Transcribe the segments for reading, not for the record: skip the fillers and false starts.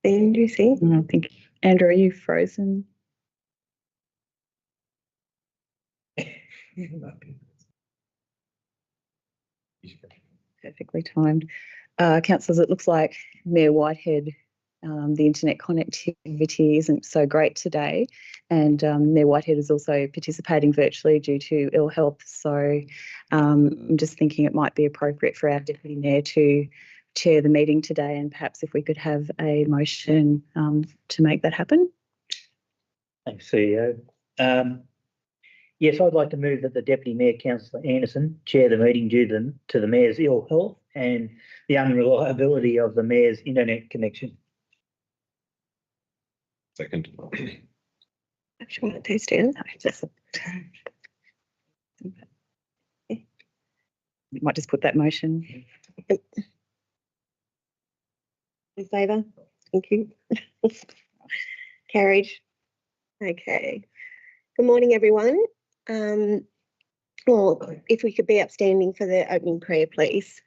Then do you think? I think, Andrew, are you frozen? Perfectly timed. Councillors, it looks like Mayor Whitehead, the internet connectivity isn't so great today, and Mayor Whitehead is also participating virtually due to ill health. So I'm just thinking it might be appropriate for our Deputy Mayor to chair the meeting today, and perhaps if we could have a motion to make that happen. Thanks, CEO. Yes, I'd like to move that the Deputy Mayor, Councillor Anderson, chair the meeting due to the Mayor's ill health and the unreliability of the Mayor's internet connection. Second. Actually, want to stand. You might just put that motion. In favour? Thank you. Carried. Okay. Good morning, everyone. Well, if we could be upstanding for the opening prayer, please.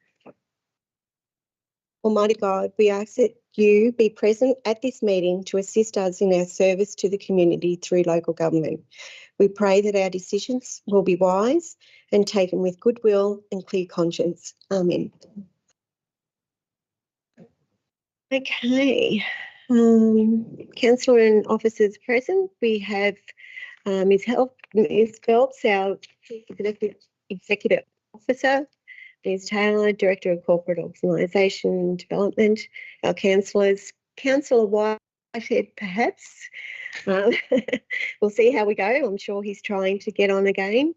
Almighty God, we ask that you be present at this meeting to assist us in our service to the community through local government. We pray that our decisions will be wise and taken with goodwill and clear conscience. Amen. Okay. Councillor and officers present. We have Ms. Phelps, our Chief Executive Officer, Ms. Taylor, Director of Corporate Organisation Development, our councillors, Councillor Whitehead perhaps. We'll see how we go. I'm sure he's trying to get on again.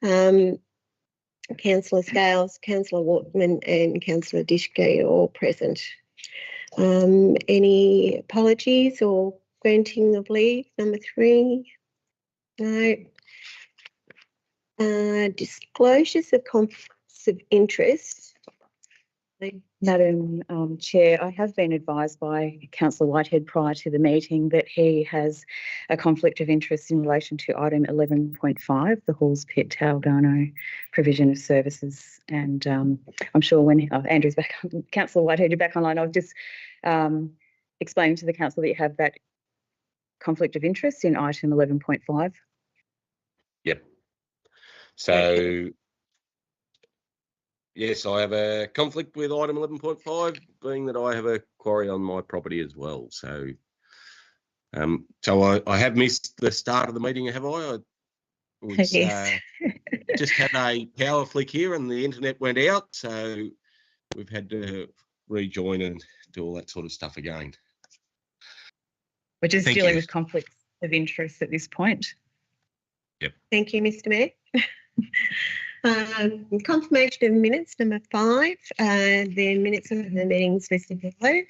Councillor Scales, Councillor Wortman and Councillor Dishke are all present. Any apologies or granting of leave? Number 3. No. Disclosures of conflicts of interest. Madam Chair, I have been advised by Councillor Whitehead prior to the meeting that he has a conflict of interest in relation to item 11.5, the Halls Pit Talgarno provision of services. And I'm sure when Andrew's back, Councillor Whitehead, you're back online, I'll just explain to the council that you have that conflict of interest in item 11.5. Yep. So, yes, I have a conflict with item 11.5, being that I have a quarry on my property as well. So, I have missed the start of the meeting, have I? Yes. Just had a power flick here and the internet went out, so we've had to rejoin and do all that sort of stuff again. We're just dealing with conflicts of interest at this point. Yep. Thank you, Mr. Mayor. Confirmation of minutes, number 5. The minutes of the meetings listed below.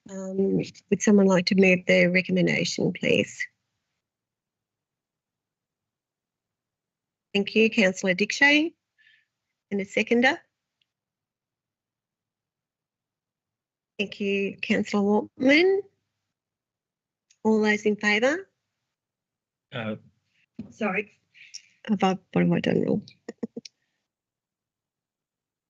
Would someone like to move the recommendation, please? Thank you, Councillor Dickshay. And a seconder. Thank you, Councillor Wortman. All those in favour? Sorry. What have I done wrong?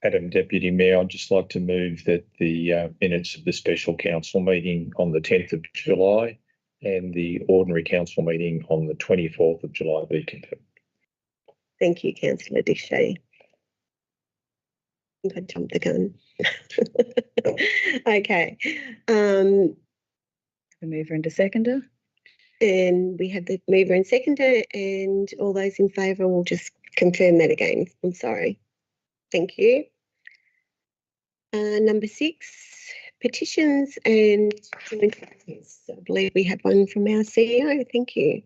Madam Deputy Mayor, I'd just like to move that the minutes of the special council meeting on the 10th of July and the ordinary council meeting on the 24th of July be confirmed. Thank you, Councillor Dickshay. I think I jumped the gun. Okay. The mover and a seconder. And we have the mover and seconder, and all those in favour will just confirm that again. I'm sorry. Thank you. Number 6, petitions and inquiries. I believe we have one from our CEO. Thank you.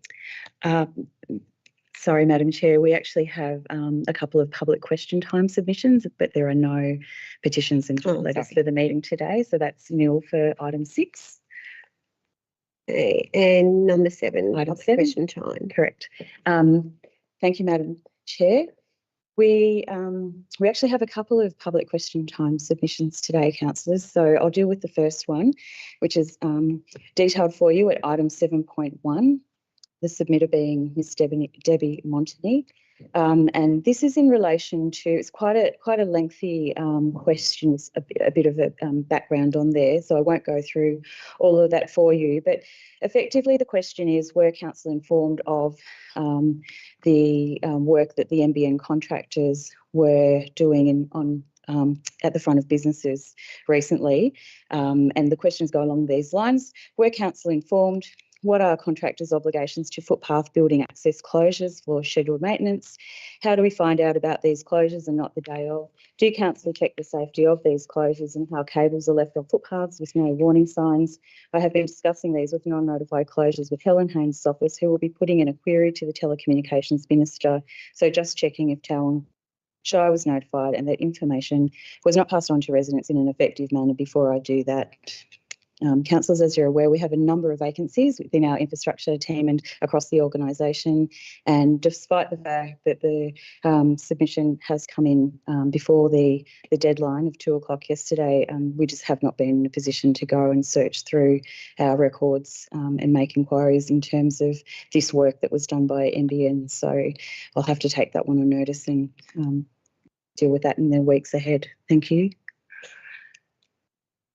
Sorry, Madam Chair, we actually have a couple of public question time submissions, but there are no petitions and letters for the meeting today. So that's nil for item 6. Okay, and number 7, item 7. Question time. Correct. Thank you, Madam Chair. We actually have a couple of public question time submissions today, councillors. So I'll deal with the first one, which is detailed for you at item 7.1. The submitter being Ms. Debbie Montagny. And this is in relation to, it's quite a lengthy question, a bit of a background on there, so I won't go through all of that for you, but effectively the question is, were council informed of the work that the NBN contractors were doing at the front of businesses recently? And the questions go along these lines. Were council informed? What are contractors' obligations to footpath building access closures for scheduled maintenance? How do we find out about these closures and not the day of? Do council check the safety of these closures and how cables are left on footpaths with no warning signs? I have been discussing these with non-notified closures with Helen Haynes' office, who will be putting in a query to the Telecommunications Minister. So just checking if Talwyn Shire was notified and that information was not passed on to residents in an effective manner before I do that. Councillors, as you're aware, we have a number of vacancies within our infrastructure team and across the organisation. And despite the fact that the submission has come in before the deadline of 2 o'clock yesterday, we just have not been in a position to go and search through our records and make inquiries in terms of this work that was done by NBN. So I'll have to take that one on notice and deal with that in the weeks ahead. Thank you.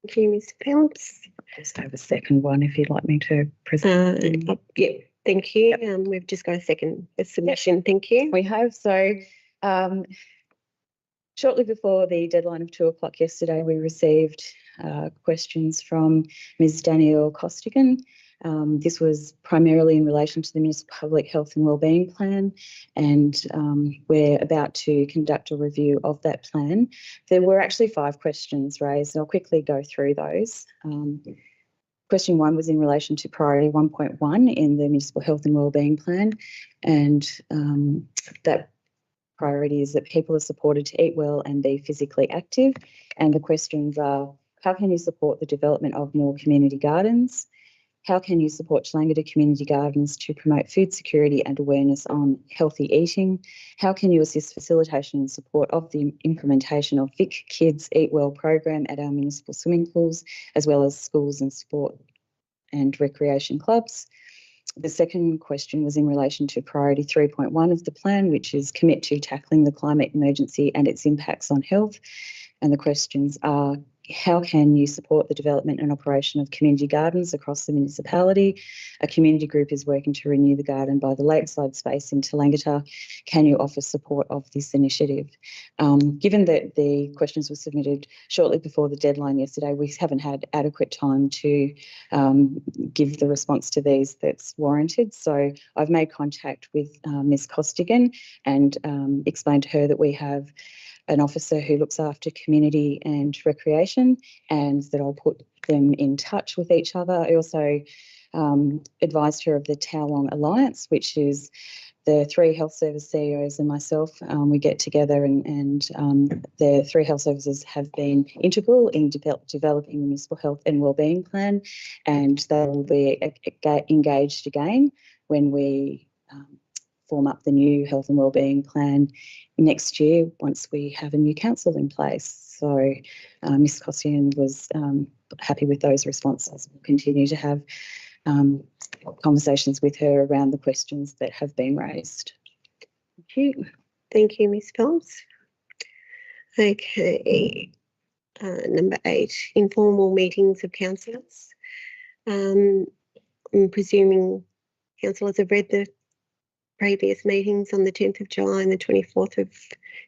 Thank you, Ms. Phelps. Just have a second one if you'd like me to present. Yeah, thank you. We've just got a second submission. Thank you. We have. So shortly before the deadline of 2 o'clock yesterday, we received questions from Ms. Danielle Costigan. This was primarily in relation to the Municipal Public Health and Wellbeing Plan, and we're about to conduct a review of that plan. There were actually 5 questions raised, and I'll quickly go through those. Question 1 was in relation to priority 1.1 in the Municipal Health and Wellbeing Plan, and that priority is that people are supported to eat well and be physically active. And the questions are, how can you support the development of more community gardens? How can you support Chalangata Community Gardens to promote food security and awareness on healthy eating? How can you assist facilitation and support of the implementation of Vic Kids Eat Well program at our municipal swimming pools, as well as schools and sport and recreation clubs? The second question was in relation to priority 3.1 of the plan, which is commit to tackling the climate emergency and its impacts on health. And the questions are, how can you support the development and operation of community gardens across the municipality? A community group is working to renew the garden by the lakeside space in Talangata. Can you offer support of this initiative? Given that the questions were submitted shortly before the deadline yesterday, we haven't had adequate time to give the response to these that's warranted. So I've made contact with Ms. Costigan and explained to her that we have an officer who looks after community and recreation, and that I'll put them in touch with each other. I also advised her of the Towlong Alliance, which is the 3 health service CEOs and myself. We get together and the 3 health services have been integral in developing the Municipal Health and Wellbeing Plan, and they will be engaged again when we form up the new health and wellbeing plan next year once we have a new council in place. So Ms. Costigan was happy with those responses. We'll continue to have conversations with her around the questions that have been raised. Thank you. Thank you, Ms. Phelps. Okay, number 8, informal meetings of councillors. I'm presuming councillors have read the previous meetings on the 10th of July and the 24th of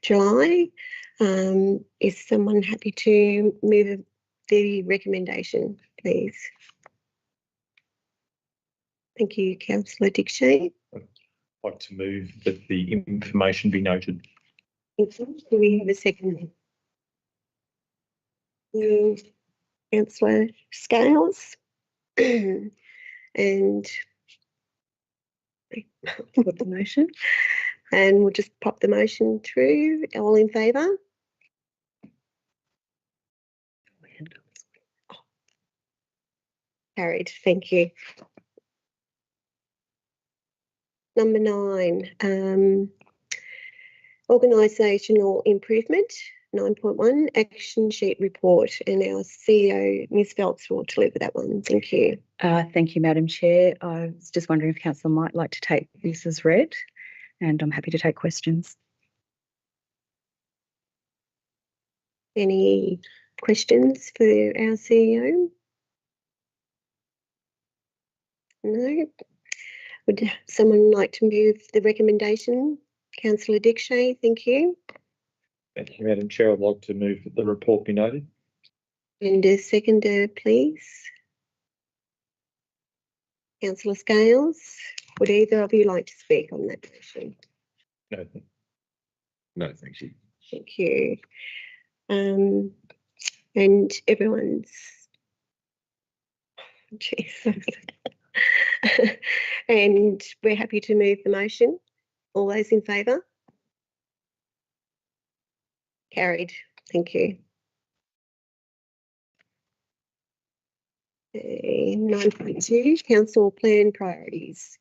July. Is someone happy to move the recommendation, please? Thank you, Councillor Dick Shane. I'd like to move that the information be noted. Do we have a second? Councillor Scales. And Put the motion. And we'll just pop the motion through. All in favour? Carried. Thank you. Number 9, organisational improvement. 9.1, action sheet report, and our CEO, Ms. Phelps, will deliver that one. Thank you. Thank you, Madam Chair. I was just wondering if Council might like to take this as read. and I'm happy to take questions. Any questions for our CEO? No. Would someone like to move the recommendation? Councillor Dickshay, thank you. Thank you, Madam Chair. I'd like to move that the report be noted. And a seconder, please. Councillor Scales, would either of you like to speak on that motion? No, No, thank you. Thank you. And everyone's. Jesus. And we're happy to move the motion. All those in favour? Carried. Thank you. 9.2, council plan priorities.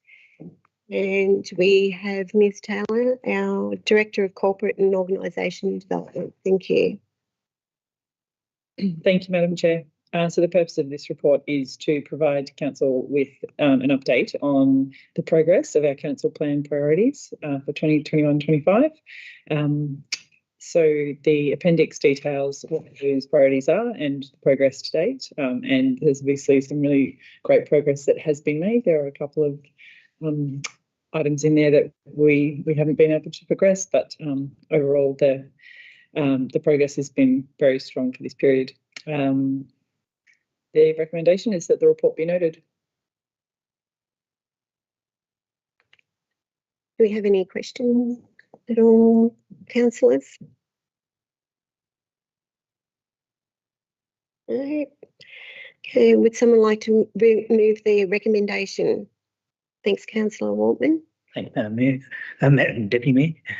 And we have Ms Taylor, our Director of Corporate and Organisation Development. Thank you. Thank you, Madam Chair. So the purpose of this report is to provide Council with an update on the progress of our council plan priorities for 2021-25. So the appendix details what those priorities are and the progress to date. And there's obviously some really great progress that has been made. There are a couple of items in there that we haven't been able to progress, but overall the progress has been very strong for this period. The recommendation is that the report be noted. Do we have any questions at all, councillors? No. Okay, would someone like to move the recommendation? Thanks, Councillor Waltman. Thank you, Madam Mayor. Madam Deputy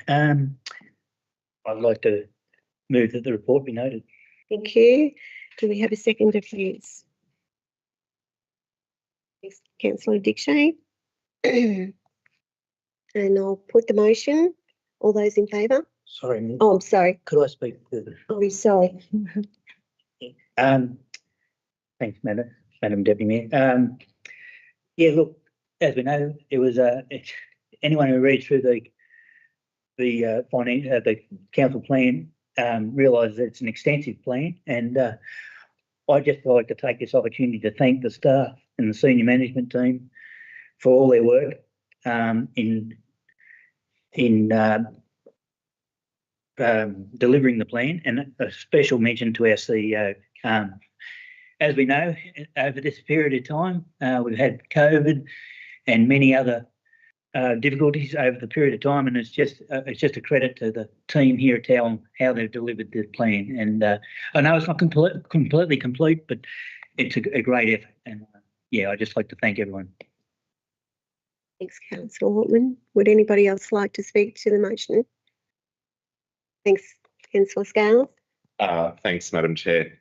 Mayor. I'd like to move that the report be noted. Thank you. Do we have a seconder, please? Thanks, Councillor Dickshay. And I'll put the motion. All those in favour? Sorry, Oh, I'm sorry. could I speak to the Oh, sorry. thanks, Madam Deputy Mayor. Yeah, look, as we know, it was anyone who reads through the council plan realises it's an extensive plan, and I'd just like to take this opportunity to thank the staff and the senior management team for all their work in delivering the plan, and a special mention to our CEO. As we know, over this period of time, we've had COVID and many other difficulties over the period of time, and it's just a credit to the team here at Town how they've delivered the plan. And I know it's not completely complete, but it's a great effort. And yeah, I'd just like to thank everyone. Thanks, Councillor Waltman. Would anybody else like to speak to the motion? Thanks, Councillor Scales. Thanks, Madam Chair.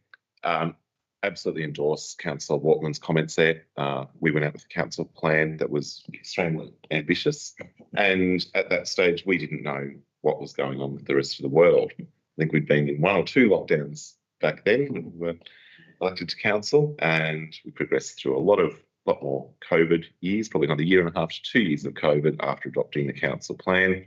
Absolutely endorse Councillor Waltman's comments there. We went out with a council plan that was extremely ambitious, and at that stage we didn't know what was going on with the rest of the world. I think we'd been in 1 or 2 lockdowns back then when we were elected to council, and we progressed through a lot more COVID years, probably another 1.5 to 2 years of COVID after adopting the council plan.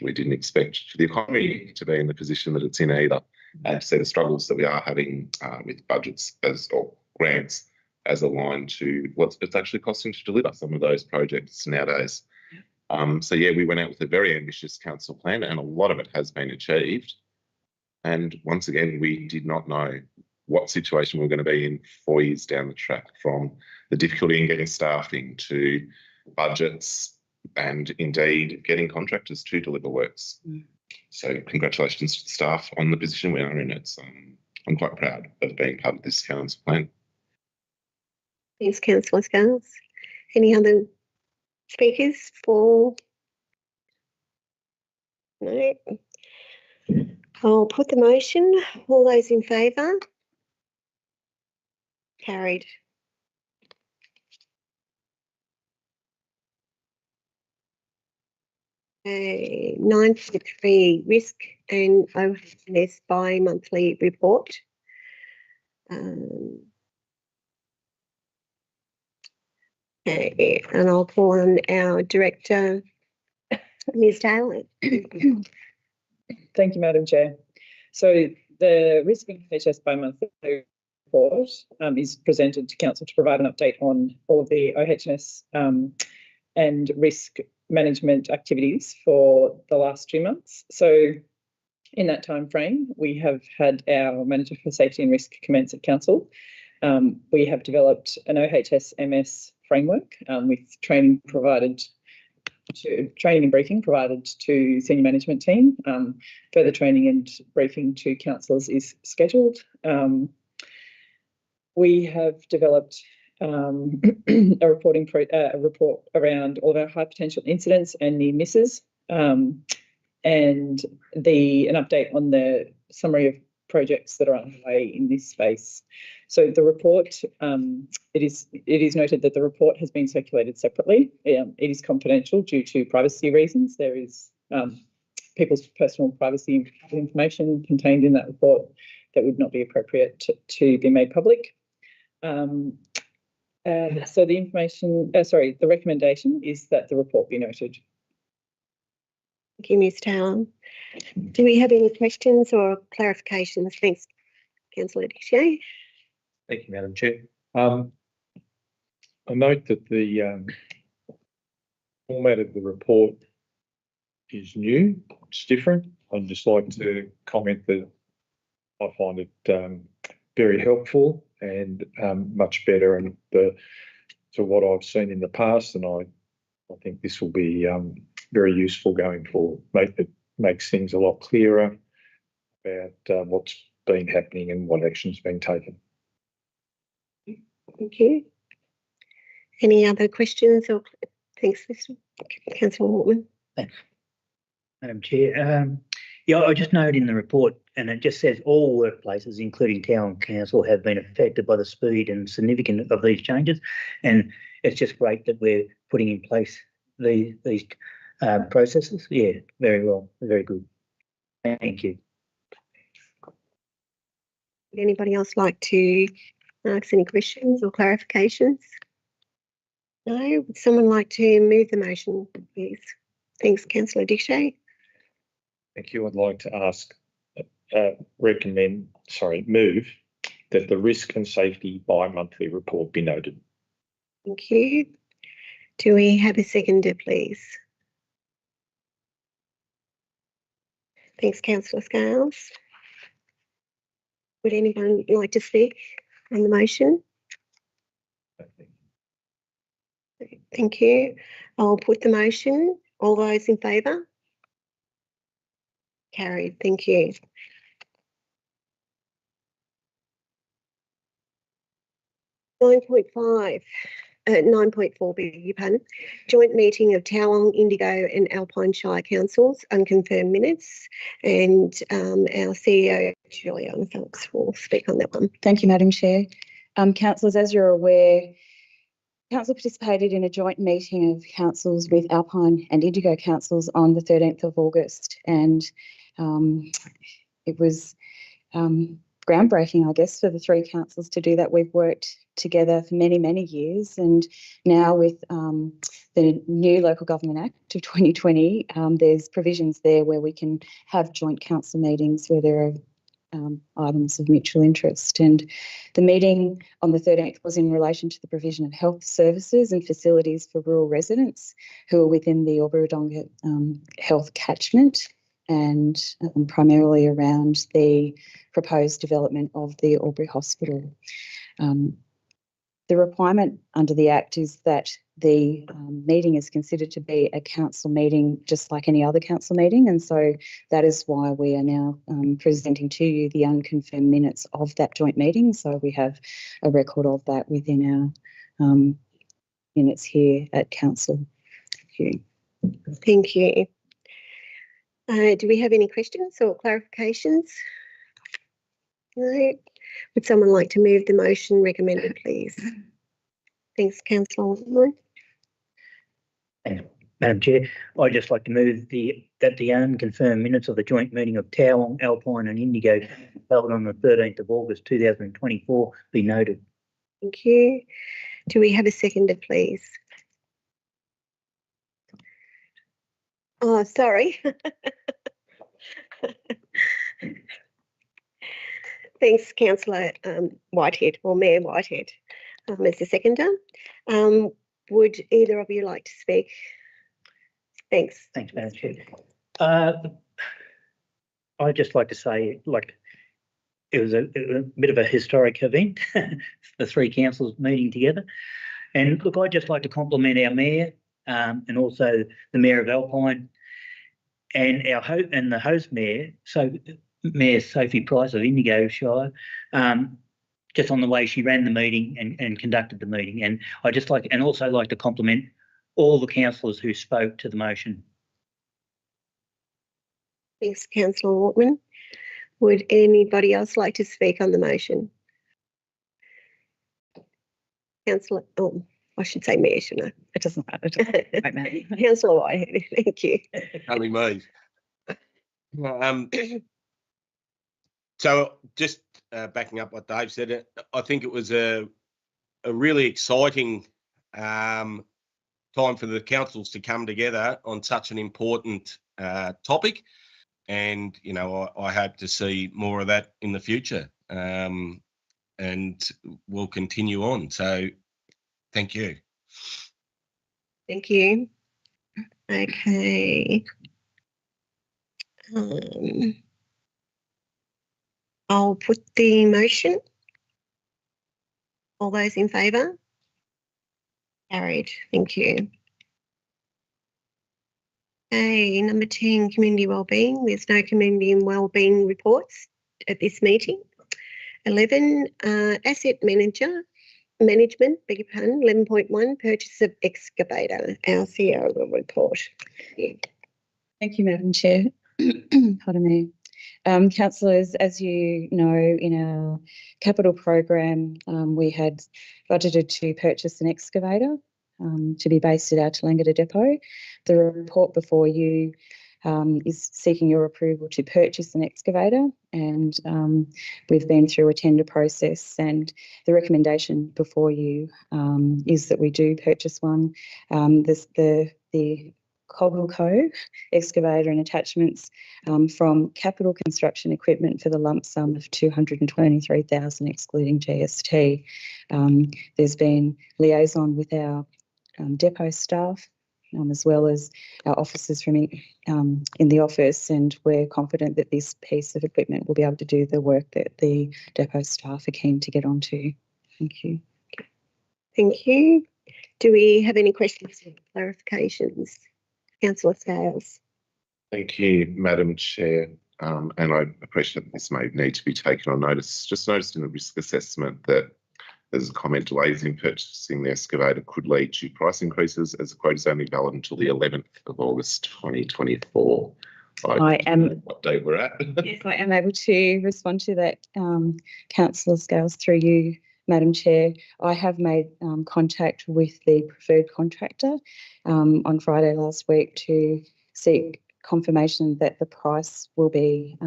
We didn't expect for the economy to be in the position that it's in either, and to see the struggles that we are having with budgets or grants as aligned to what it's actually costing to deliver some of those projects nowadays. So yeah, we went out with a very ambitious council plan, and a lot of it has been achieved. And once again, we did not know what situation we were going to be in 4 years down the track, from the difficulty in getting staffing to budgets and indeed getting contractors to deliver works. So congratulations to the staff on the position we are in. I'm quite proud of being part of this council plan. Thanks, Councillor Scales. Any other speakers for? No. I'll put the motion. All those in favour? Carried. Okay, 9.3, risk and awareness bi-monthly report. Okay, and I'll call on our Director Ms Taylor. Thank you, Madam Chair. So the risk and NHS bi-monthly report is presented to Council to provide an update on all of the OHS and risk management activities for the last 2 months. So in that time frame, we have had our Manager for Safety and Risk commence at Council. We have developed an OHS MS framework with training and briefing provided to senior management team. Further training and briefing to councillors is scheduled. We have developed a report around all of our high potential incidents and near misses, and an update on the summary of projects that are underway in this space. So the report, it is noted that the report has been circulated separately. It is confidential due to privacy reasons. There is people's personal privacy information contained in that report that would not be appropriate to be made public. So the recommendation is that the report be noted. Thank you, Ms Taylor. Do we have any questions or clarifications? Thanks, Councillor Dichet. Thank you, Madam Chair. I note that the format of the report is new. It's different. I'd just like to comment that I find it very helpful and much better to what I've seen in the past, and I think this will be very useful going forward. It makes things a lot clearer about what's been happening and what action's been taken. Thank you. Any other questions or thanks, Mr. Councillor Waltman? Thanks, Madam Chair. Yeah, I just noted in the report, and it just says all workplaces, including town council, have been affected by the speed and significance of these changes, and it's just great that we're putting in place these processes. Yeah, very well, very good. Thank you. Would anybody else like to ask any questions or clarifications? No? Would someone like to move the motion, please? Thanks, Councillor Dichet. Thank you. I'd like to move that the risk and safety bi-monthly report be noted. Thank you. Do we have a seconder, please? Thanks, Councillor Scales. Would anyone like to speak on the motion? Thank you. I'll put the motion. All those in favour? Carried. Thank you. Nine point 9.4, beg your pardon. Joint meeting of Towong, Indigo and Alpine Shire Councils, unconfirmed minutes, and our CEO, Julia Phelps, will speak on that one. Thank you, Madam Chair. Councillors, as you're aware, Council participated in a joint meeting of councils with Alpine and Indigo councils on the 13th of August, and it was groundbreaking, I guess, for the three councils to do that. We've worked together for many, many years, and now with the new Local Government Act of 2020, there's provisions there where we can have joint council meetings where there are items of mutual interest. And the meeting on the 13th was in relation to the provision of health services and facilities for rural residents who are within the Albury Wodonga health catchment, and primarily around the proposed development of the Albury Hospital. The requirement under the Act is that the meeting is considered to be a council meeting just like any other council meeting, and so that is why we are now presenting to you the unconfirmed minutes of that joint meeting, so we have a record of that within our minutes here at council. Thank you. Thank you. Do we have any questions or clarifications? No. Would someone like to move the motion recommended, please? Thanks, Councillor Waltman. Madam Chair, I'd just like to move that the unconfirmed minutes of the joint meeting of Towong, Alpine and Indigo held on the 13th of August 2024 be noted. Thank you. Do we have a seconder, please? Oh, sorry. Thanks, Councillor Whitehead, or Mayor Whitehead, as the seconder. Would either of you like to speak? Thanks. Thanks, Madam Chair. I'd just like to say, it was a bit of a historic event, the three councils meeting together. And look, I'd just like to compliment our mayor and also the mayor of Alpine and the host mayor, Mayor Sophie Price of Indigo Shire, just on the way she ran the meeting and conducted the meeting. And I just also like to compliment all the councillors who spoke to the motion. Thanks, Councillor Waltman. Would anybody else like to speak on the motion? Councillor, I should say Mayor, shouldn't It doesn't matter. It doesn't matter. I? Councillor Whitehead, thank you. Only me. So just backing up what Dave said, I think it was a really exciting time for the councils to come together on such an important topic. And, you know, I hope to see more of that in the future, and we'll continue on. So thank you. Thank you. Okay. I'll put the motion. All those in favour? Carried. Thank you. Okay, number 10, community wellbeing. There's no community and wellbeing reports at this meeting. 11, asset management, beg your pardon, 11.1, purchase of excavator. Our CEO will report. Thank you, Madam Chair. Pardon me. Councillors, as you know, in our capital program, we had budgeted to purchase an excavator to be based at our Tallangatta depot. The report before you is seeking your approval to purchase an excavator, and we've been through a tender process, and the recommendation before you is that we do purchase one. The Cogelco excavator and attachments from Capital Construction Equipment for the lump sum of $223,000 excluding GST. There's been liaison with our depot staff as well as our officers from in the office, and we're confident that this piece of equipment will be able to do the work that the depot staff are keen to get onto. Thank you. Thank you. Do we have any questions or clarifications? Councillor Scales. Thank you, Madam Chair. And I appreciate this may need to be taken on notice. Just noticed in the risk assessment that there's a comment delays in purchasing the excavator could lead to price increases, as the quote is only valid until the 11th of August 2024. I am. What day we're at? Yes, I am able to respond to that, Councillor Scales, through you, Madam Chair. I have made contact with the preferred contractor on Friday last week to seek confirmation that the price will be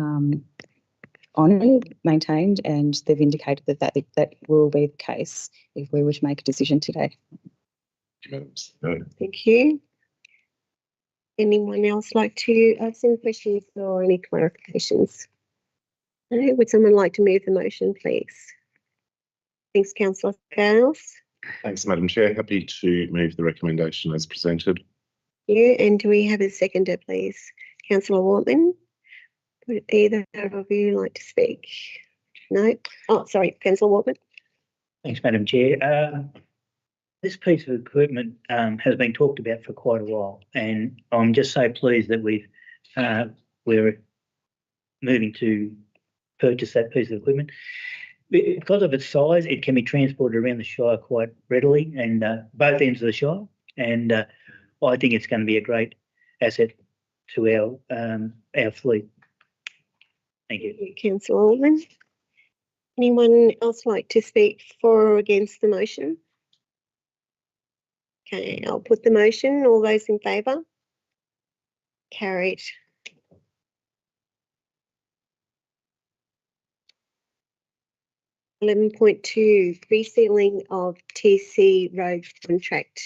honoured, maintained, and they've indicated that will be the case if we were to make a decision today. Thank you. Anyone else like to ask any questions or any clarifications? No? Would someone like to move the motion, please? Thanks, Councillor Scales. Thanks, Madam Chair. Happy to move the recommendation as presented. You, and do we have a seconder, please? Councillor Wortman. Would either of you like to speak? No? Oh, sorry, Councillor Wortman. Thanks, Madam Chair. This piece of equipment has been talked about for quite a while, and I'm just so pleased that we're moving to purchase that piece of equipment. Because of its size, it can be transported around the Shire quite readily, and both ends of the Shire, and I think it's going to be a great asset to our fleet. Thank you. Councillor Wortman. Anyone else like to speak for or against the motion? Okay, I'll put the motion. All those in favour? Carried. (11.2) resealing of TC Road contract.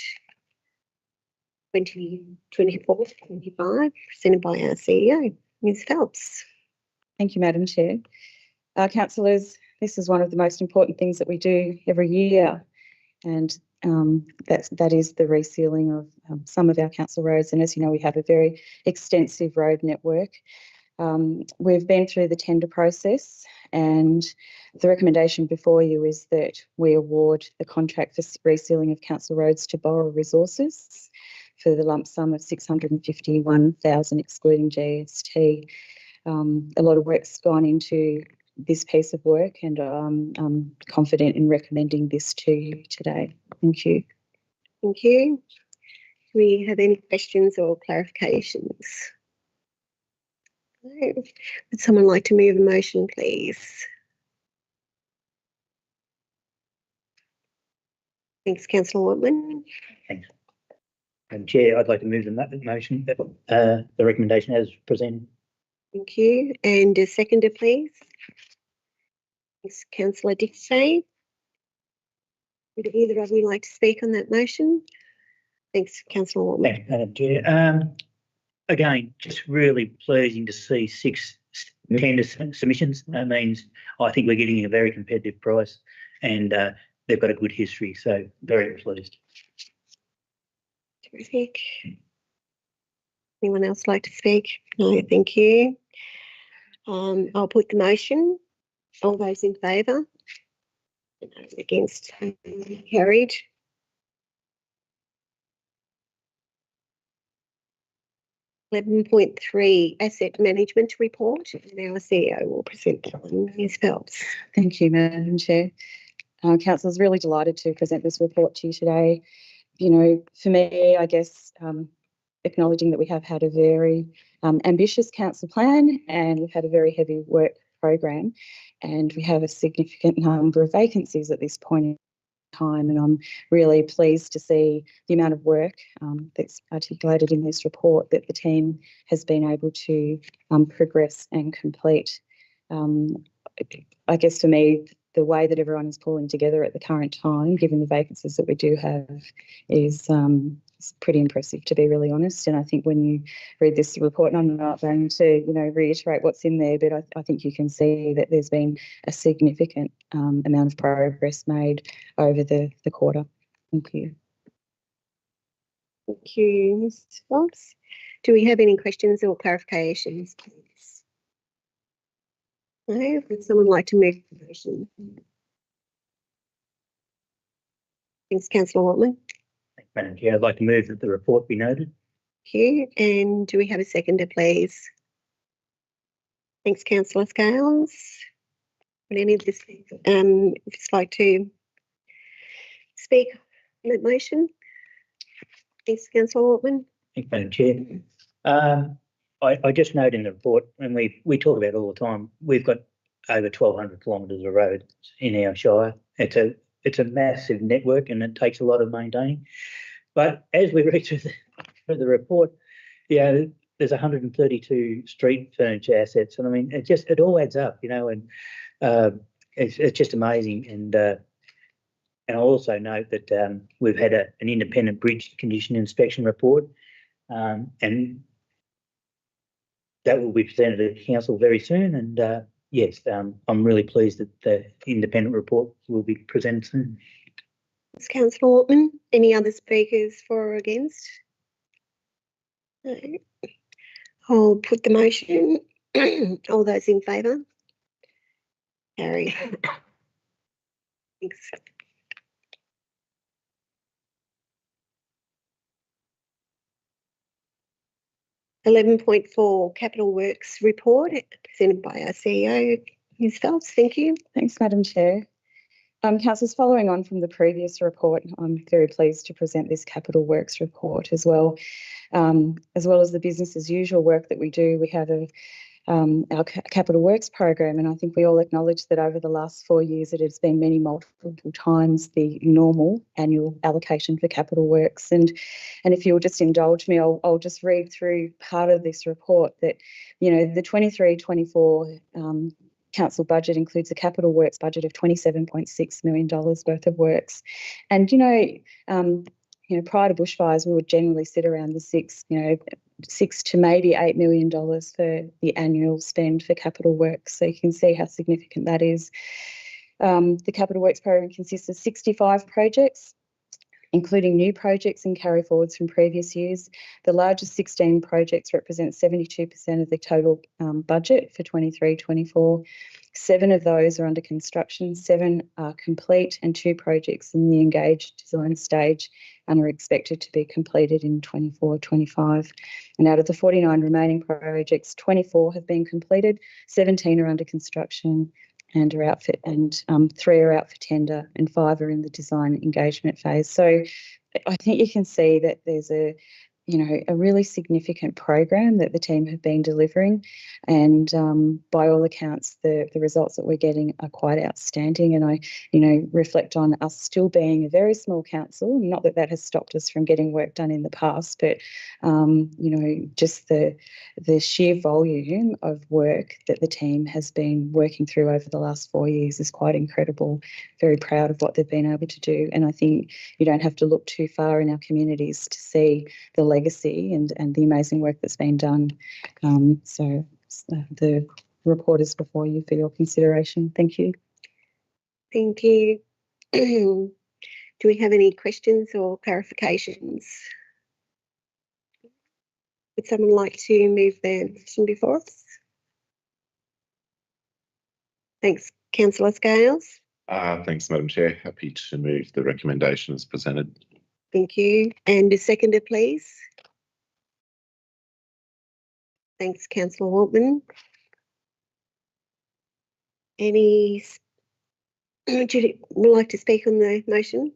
2024-25, presented by our CEO, Ms Phelps. Thank you, Madam Chair. Councillors, this is one of the most important things that we do every year, and that is the resealing of some of our council roads. And as you know, we have a very extensive road network. We've been through the tender process, and the recommendation before you is that we award the contract for resealing of council roads to Borrow Resources for the lump sum of 651,000 excluding GST. A lot of work's gone into this piece of work, and I'm confident in recommending this to you today. Thank you. Thank you. Do we have any questions or clarifications? No. Would someone like to move a motion, please? Thanks, Councillor Wortman. Thanks. And Chair, I'd like to move the motion, the recommendation as presented. Thank you. And a seconder, please. Thanks, Councillor Dixon. Would either of you like to speak on that motion? Thanks, Councillor Wortman. Thanks, Madam Chair. Again, just really pleasing to see 6 tender submissions. That means I think we're getting a very competitive price, and they've got a good history, so very pleased. Terrific. Anyone else like to speak? No, thank you. I'll put the motion. All those in favour? Against? Carried. .3 Asset Management Report, and our CEO will present that one. Ms Phelps. Thank you, Madam Chair. Council is really delighted to present this report to you today. You know, for me, I guess acknowledging that we have had a very ambitious council plan, and we've had a very heavy work program, and we have a significant number of vacancies at this point in time, and I'm really pleased to see the amount of work that's articulated in this report that the team has been able to progress and complete. I guess for me, the way that everyone is pulling together at the current time, given the vacancies that we do have, is pretty impressive, to be really honest. And I think when you read this report, and I'm not going to, reiterate what's in there, but I think you can see that there's been a significant amount of progress made over the quarter. Thank you. Thank you, Ms Phelps. Do we have any questions or clarifications, please? No? Would someone like to move the motion? Thanks, Councillor Wortman. Thanks, Madam Chair. I'd like to move that the report be noted. Thank you. And do we have a seconder, please? Thanks, Councillor Scales. Would any of this just like to speak on that motion? Thanks, Councillor Wortman. Thanks, Madam Chair. I just note in the report, and we talk about it all the time, we've got over 1,200 kilometres of road in our shire. It's a massive network, and it takes a lot of maintaining. But as we read through the report, there's 132 street furniture assets, and I mean, it all adds up, and it's just amazing. And I also note that we've had an independent bridge condition inspection report, and that will be presented at council very soon. And yes, I'm really pleased that the independent report will be presented soon. Thanks, Councillor Wortman. Any other speakers for or against? No. I'll put the motion. All those in favour? Carry. Thanks. .4 Capital Works Report, presented by our CEO, Ms Phelps. Thank you. Thanks, Madam Chair. Councillors, following on from the previous report, I'm very pleased to present this Capital Works Report as well as the business as usual work that we do. We have our Capital Works program, and I think we all acknowledge that over the last 4 years it has been multiple times the normal annual allocation for Capital Works. And if you'll just indulge me, I'll just read through part of this report that, the 23-24 council budget includes a Capital Works budget of $27.6 million worth of works. And, prior to bushfires, we would generally sit around the $6 to maybe $8 million for the annual spend for capital works. So you can see how significant that is. The capital works program consists of 65 projects, including new projects and carry forwards from previous years. The largest 16 projects represent 72% of the total budget for 23-24. 7 of those are under construction, 7 are complete, and 2 projects in the engaged design stage and are expected to be completed in 24-25. And out of the 49 remaining projects, 24 have been completed, 17 are under construction, and 3 are out for tender, and 5 are in the design engagement phase. So I think you can see that there's a really significant program that the team have been delivering, and by all accounts, the results that we're getting are quite outstanding. And I, reflect on us still being a very small council. Not that that has stopped us from getting work done in the past, but just the sheer volume of work that the team has been working through over the last 4 years is quite incredible. Very proud of what they've been able to do, and I think you don't have to look too far in our communities to see the legacy and the amazing work that's been done. So the report is before you for your consideration. Thank you. Thank you. Do we have any questions or clarifications? Would someone like to move the motion before us? Thanks, Councillor Scales. Thanks, Madam Chair. Happy to move the recommendation as presented. Thank you. And a seconder, please. Thanks, Councillor Waltman. Would you like to speak on the motion?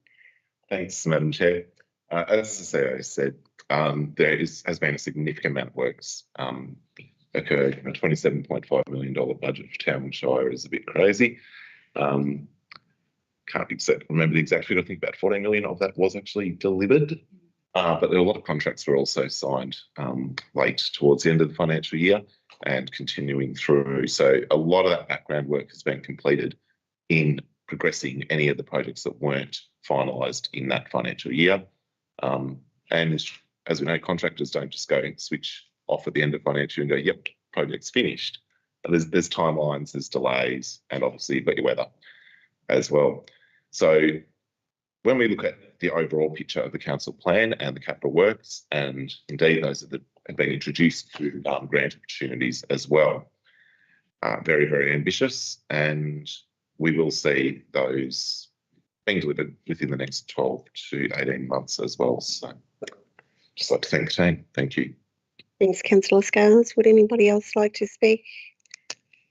Thanks, Madam Chair. As the CEO said, there has been a significant amount of works occurred. A $27.5 million budget for Town and Shire is a bit crazy. Can't remember the exact figure. I think about 14 million of that was actually delivered. But there are a lot of contracts were also signed late towards the end of the financial year and continuing through. So a lot of that background work has been completed in progressing any of the projects that weren't finalised in that financial year. And as we know, contractors don't just go and switch off at the end of financial year and go, yep, project's finished. There's timelines, there's delays, and obviously you've got your weather as well. So when we look at the overall picture of the council plan and the capital works, and indeed those that have been introduced to grant opportunities as well, very, very ambitious, and we will see those being delivered within the next 12 to 18 months as well. So just like to thank the team. Thank you. Thanks, Councillor Scales. Would anybody else like to speak?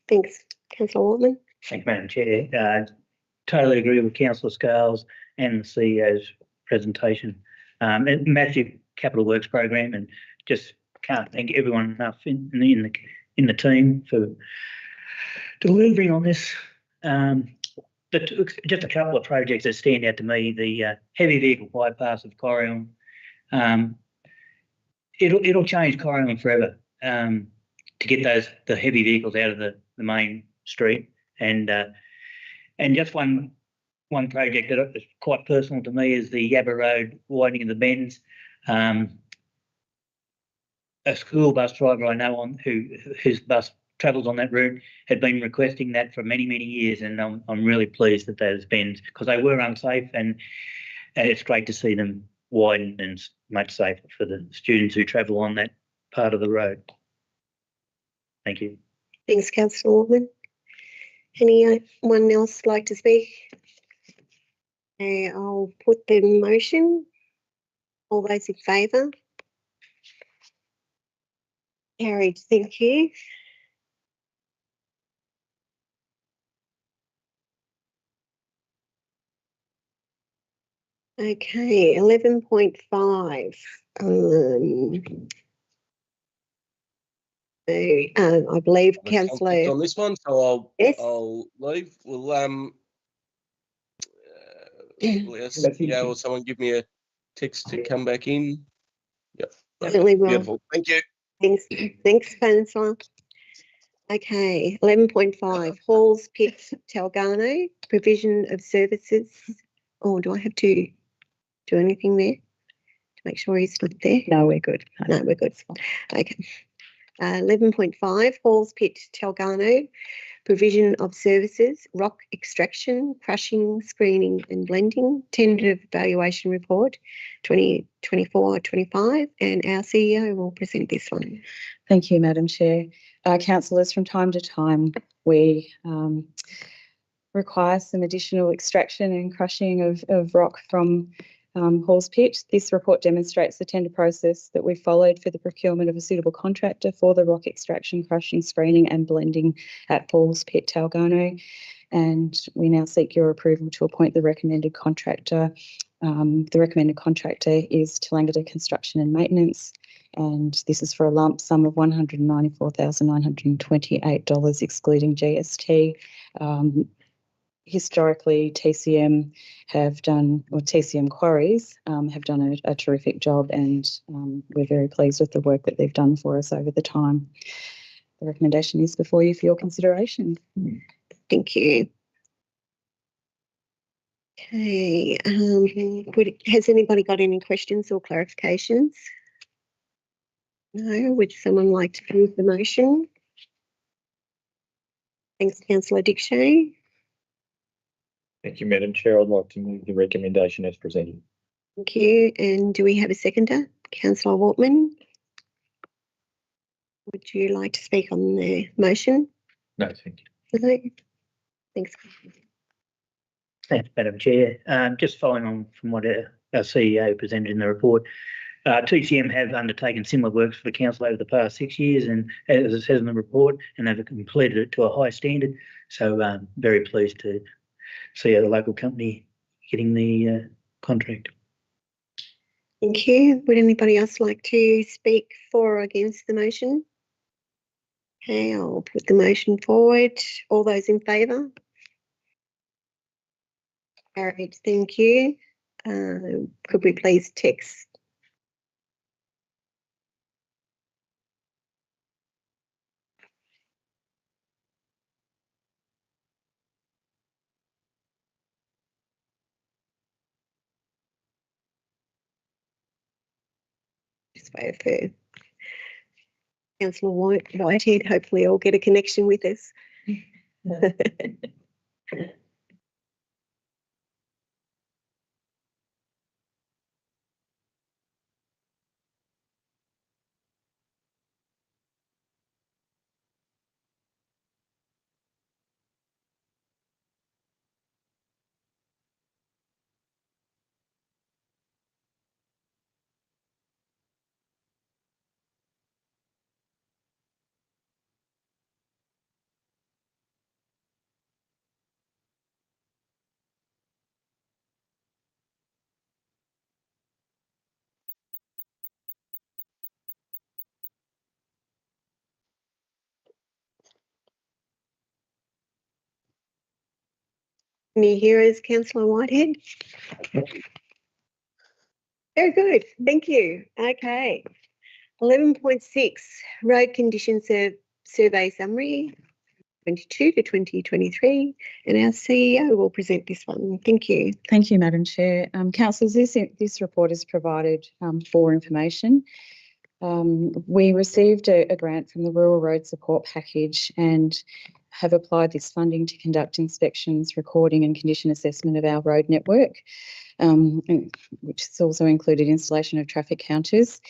Thanks, Councillor Waltman. Thank you, Madam Chair. Totally agree with Councillor Scales and the CEO's presentation. A massive capital works program, and just can't thank everyone enough in the team for delivering on this. Just a couple of projects that stand out to me: the heavy vehicle bypass of Corrion. It'll change Corrion forever to get the heavy vehicles out of the main street, and just one project that is quite personal to me is the Yabba Road widening of the bends. A school bus driver I know whose bus travels on that route had been requesting that for many, many years, and I'm really pleased that those bends, because they were unsafe, and it's great to see them widened and much safer for the students who travel on that part of the road. Thank you. Thanks, Councillor Waltman. Anyone else like to speak? Okay, I'll put the motion. All those in favour? Carried. Thank you. Okay, 11.5. I believe Councillor. On this one, so Yes. I'll leave. We'll or someone give me a text to come back in. Yep. Certainly will. Beautiful. Thank you. Thanks, Councillor. Okay, 11.5, Halls Pit Talgarno, provision of services. Oh, do I have to do anything there? make sure he's not there. No, we're good. No, we're good. Okay. 11.5, Halls Pit, Talgano, provision of services, rock extraction, crushing, screening and blending, tentative evaluation report 2024-25, and our CEO will present this one. Thank you, Madam Chair. Councillors, from time to time, we require some additional extraction and crushing of rock from Halls Pit. This report demonstrates the tender process that we followed for the procurement of a suitable contractor for the rock extraction, crushing, screening and blending at Halls Pit, Talgano. And we now seek your approval to appoint the recommended contractor. The recommended contractor is Tallangatta Construction and Maintenance, and this is for a lump sum of $194,928, excluding GST. Historically, TCM Quarries have done a terrific job, and we're very pleased with the work that they've done for us over the time. The recommendation is before you for your consideration. Thank you. Okay, has anybody got any questions or clarifications? No, would someone like to move the motion? Thanks, Councillor Dick Shay. Thank you, Madam Chair. I'd like to move the recommendation as presented. Thank you. And do we have a seconder? Councillor Waltman. Would you like to speak on the motion? No, thank you. No. Thanks. Thanks, Madam Chair. Just following on from what our CEO presented in the report, TCM have undertaken similar works for the council over the past 6 years, and as it says in the report, and they've completed it to a high standard. So very pleased to see the local company getting the contract. Thank you. Would anybody else like to speak for or against the motion? Okay, I'll put the motion forward. All those in favour? Carried. Thank you. Could we please text? Just wait for Councillor Whitehead. Hopefully I'll get a connection with us. Can you hear us, Councillor Whitehead? Very good. Thank you. Okay. 11.6, Road Condition Survey Summary 22 to 2023, and our CEO will present this one. Thank you. Thank you, Madam Chair. Councillors, this report is provided for information. We received a grant from the Rural Road Support Package and have applied this funding to conduct inspections, recording and condition assessment of our road network, which has also included installation of traffic counters.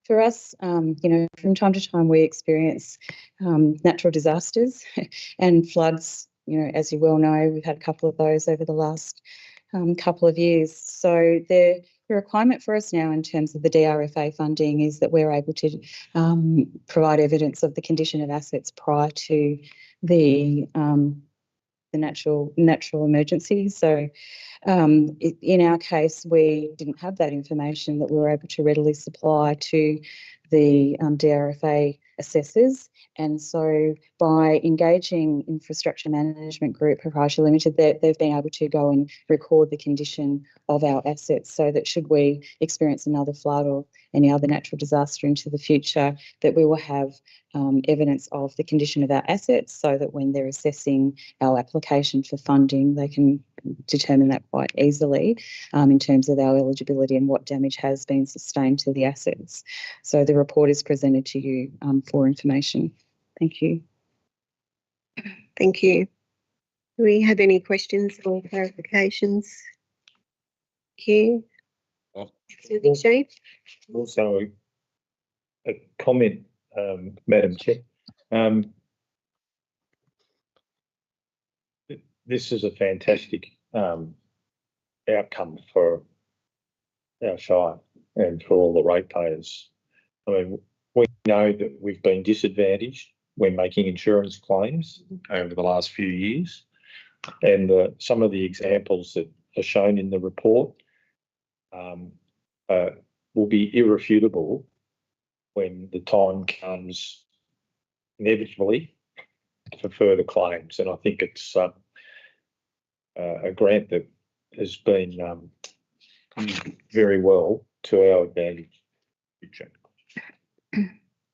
For us, from time to time we experience natural disasters and floods. As you well know, we've had a couple of those over the last couple of years. So the requirement for us now in terms of the DRFA funding is that we're able to provide evidence of the condition of assets prior to the natural emergency. So in our case, we didn't have that information that we were able to readily supply to the DRFA assessors. And so by engaging Infrastructure Management Group Proprietary Limited, they've been able to go and record the condition of our assets so that should we experience another flood or any other natural disaster into the future, that we will have evidence of the condition of our assets, so that when they're assessing our application for funding, they can determine that quite easily in terms of our eligibility and what damage has been sustained to the assets. So the report is presented to you for information. Thank you. Thank you. Do we have any questions or clarifications? Thank you. Oh. Councillor Dick-Shea? Also, a comment, Madam Chair. This is a fantastic outcome for our Shire and for all the ratepayers. I mean, we know that we've been disadvantaged when making insurance claims over the last few years, and some of the examples that are shown in the report will be irrefutable when the time comes, inevitably, for further claims. And I think it's a grant that has been very well to our advantage.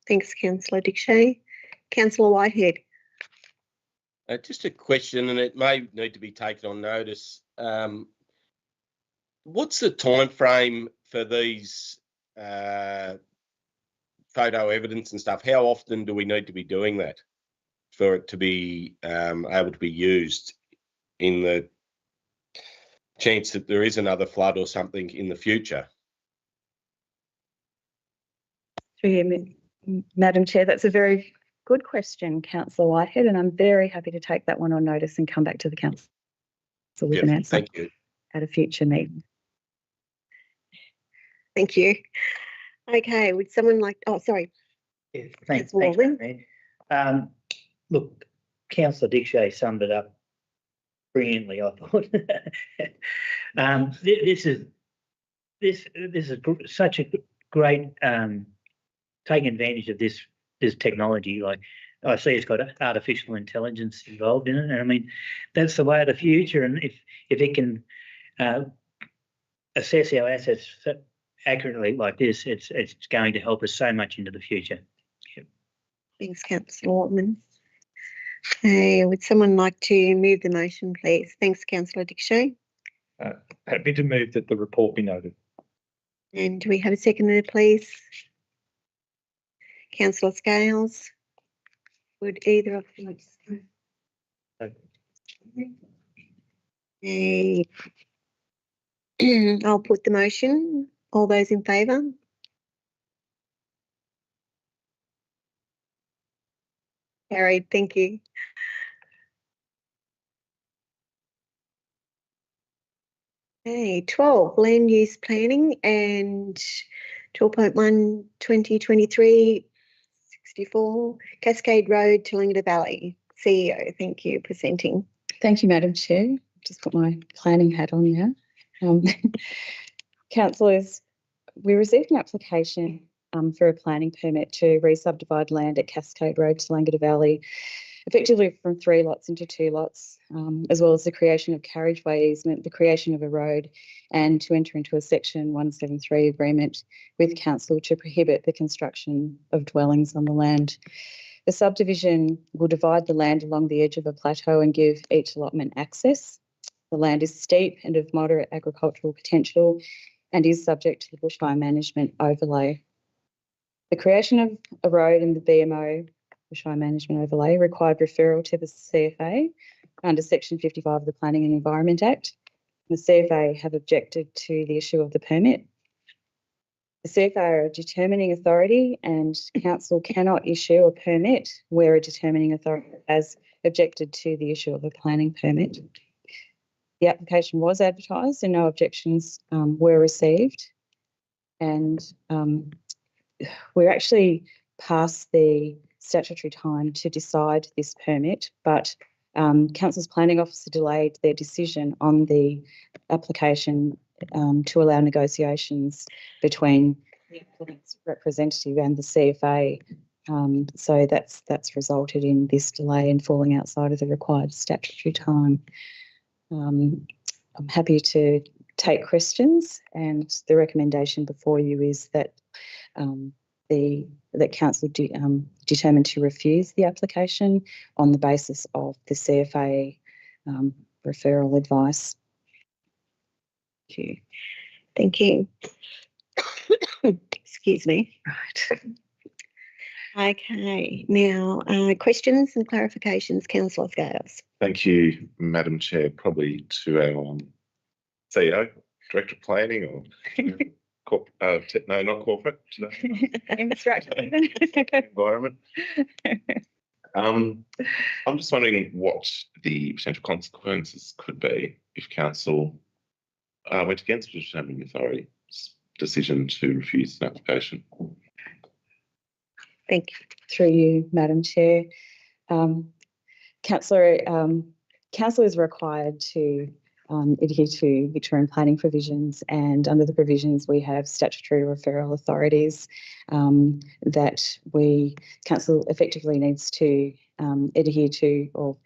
Thanks, Councillor Dick-Shea. Councillor Whitehead? Just a question, and it may need to be taken on notice. What's the time frame for these photo evidence and stuff? How often do we need to be doing that for it to be able to be used in the chance that there is another flood or something in the future? Through you, Madam Chair, that's a very good question, Councillor Whitehead, and I'm very happy to take that one on notice and come back to the council with an answer Thank you. at a future meeting. Thank you. Okay, would someone like, oh, sorry. Yeah, thanks, Councillor Maureen. Look, Councillor Dick-Shea summed it up brilliantly, I thought. This is such a great taking advantage of this technology. Like, I see it's got artificial intelligence involved in it, and I mean that's the way of the future. And if it can assess our assets accurately like this, it's going to help us so much into the future. Thanks, Councillor Wortman. Okay, would someone like to move the motion, please? Thanks, Councillor Dick-Shea. Happy to move that the report be noted. And do we have a seconder, please? Councillor Scales? Would either of you like to say? I'll put the motion. All those in favour? Carried, thank you. Okay, 12, land use planning and 12.1, 2023, 64, Cascade Road, Toowoomba Valley. CEO, thank you, presenting. Thank you, Madam Chair. Just put my planning hat on now. Councillors, we received an application for a planning permit to re-subdivide land at Cascade Road, Toowoomba Valley, effectively from 3 lots into 2 lots, as well as the creation of carriageway easement, the creation of a road, and to enter into a Section 173 agreement with Council to prohibit the construction of dwellings on the land. The subdivision will divide the land along the edge of a plateau and give each allotment access. The land is steep and of moderate agricultural potential and is subject to the bushfire management overlay. The creation of a road in the BMO, bushfire management overlay, required referral to the CFA under Section 55 of the Planning and Environment Act. The CFA have objected to the issue of the permit. The CFA are a determining authority, and Council cannot issue a permit where a determining authority has objected to the issue of a planning permit. The application was advertised and no objections were received. And we're actually past the statutory time to decide this permit, but Council's planning officer delayed their decision on the application to allow negotiations between the applicant's representative and the CFA. So that's resulted in this delay and falling outside of the required statutory time. I'm happy to take questions, and the recommendation before you is that that council determined to refuse the application on the basis of the CFA referral advice. Thank you. Thank you. Excuse me. Right. Okay, now questions and clarifications, Councillor Scales. Thank you, Madam Chair. Probably to our CEO, Director of Planning, or no, not corporate, Infrastructure. environment. I'm just wondering what the potential consequences could be if council went against the determining authority's decision to refuse an application. Thank you. Through you, Madam Chair. Council is required to adhere to Victorian planning provisions, and under the provisions we have statutory referral authorities that council effectively needs to adhere to, or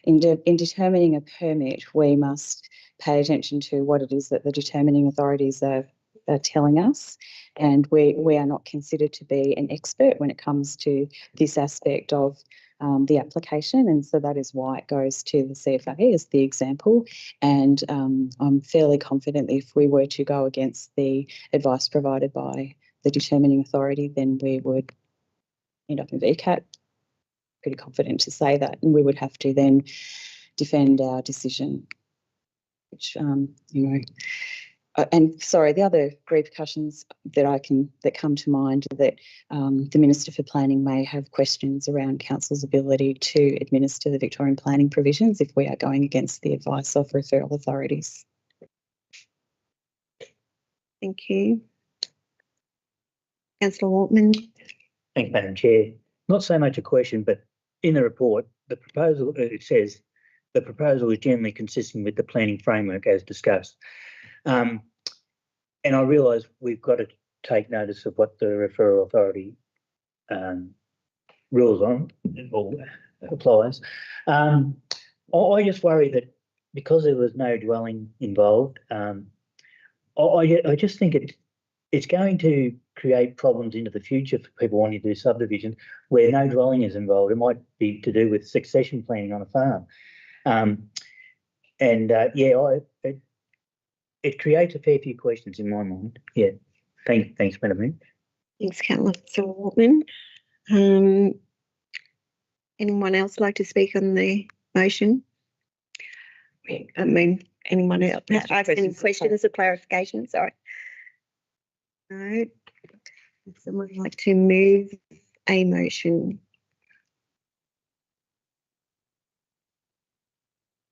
in determining a permit, we must pay attention to what it is that the determining authorities are telling us, and we are not considered to be an expert when it comes to this aspect of the application, and so that is why it goes to the CFA as the example. And I'm fairly confident that if we were to go against the advice provided by the determining authority, then we would end up in VCAT. Pretty confident to say that, and we would have to then defend our decision, which and sorry, the other repercussions that come to mind are that the Minister for Planning may have questions around council's ability to administer the Victorian planning provisions if we are going against the advice of referral authorities. Thank you. Councillor Waltman. Thanks, Madam Chair. Not so much a question, but in the report, the proposal, it says, the proposal is generally consistent with the planning framework as discussed. And I realise we've got to take notice of what the referral authority rules on or applies. I just worry that because there was no dwelling involved, I just think it's going to create problems into the future for people wanting to do subdivision where no dwelling is involved. It might be to do with succession planning on a farm. It creates a fair few questions in my mind. Yeah. Thanks, Madam Mayor. Thanks, Councillor Waltman. Anyone else like to speak on the motion? I mean, anyone else have any questions or clarifications? Sorry. No. Would someone like to move a motion?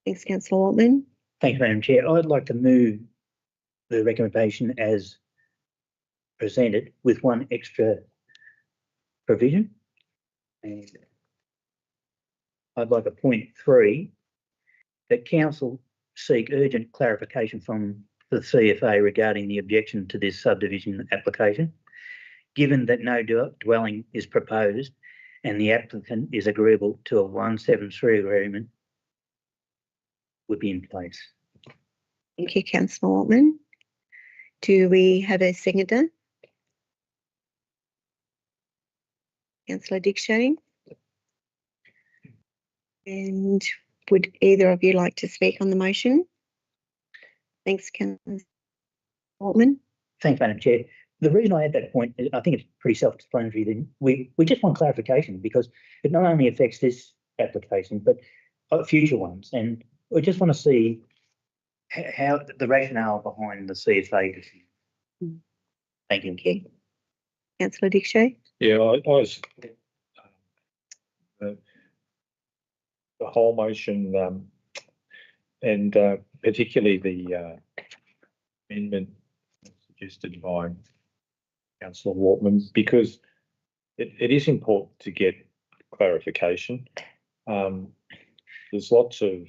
Thanks, Councillor Waltman. Thanks, Madam Chair. I'd like to move the recommendation as presented with one extra provision. And I'd like a point 3 that council seek urgent clarification from the CFA regarding the objection to this subdivision application, given that no dwelling is proposed and the applicant is agreeable to a 173 agreement would be in place. Thank you, Councillor Waltman. Do we have a seconder? Councillor Dick Shane. And would either of you like to speak on the motion? Thanks, Councillor Waltman. Thanks, Madam Chair. The reason I had that point, I think it's pretty self-explanatory. Then we just want clarification because it not only affects this application but future ones, and we just want to see how the rationale behind the CFA decision. Thank you. Thank you. Councillor Dick Shane. Yeah, I was the whole motion and particularly the amendment suggested by Councillor Waltman, because it is important to get clarification. There's lots of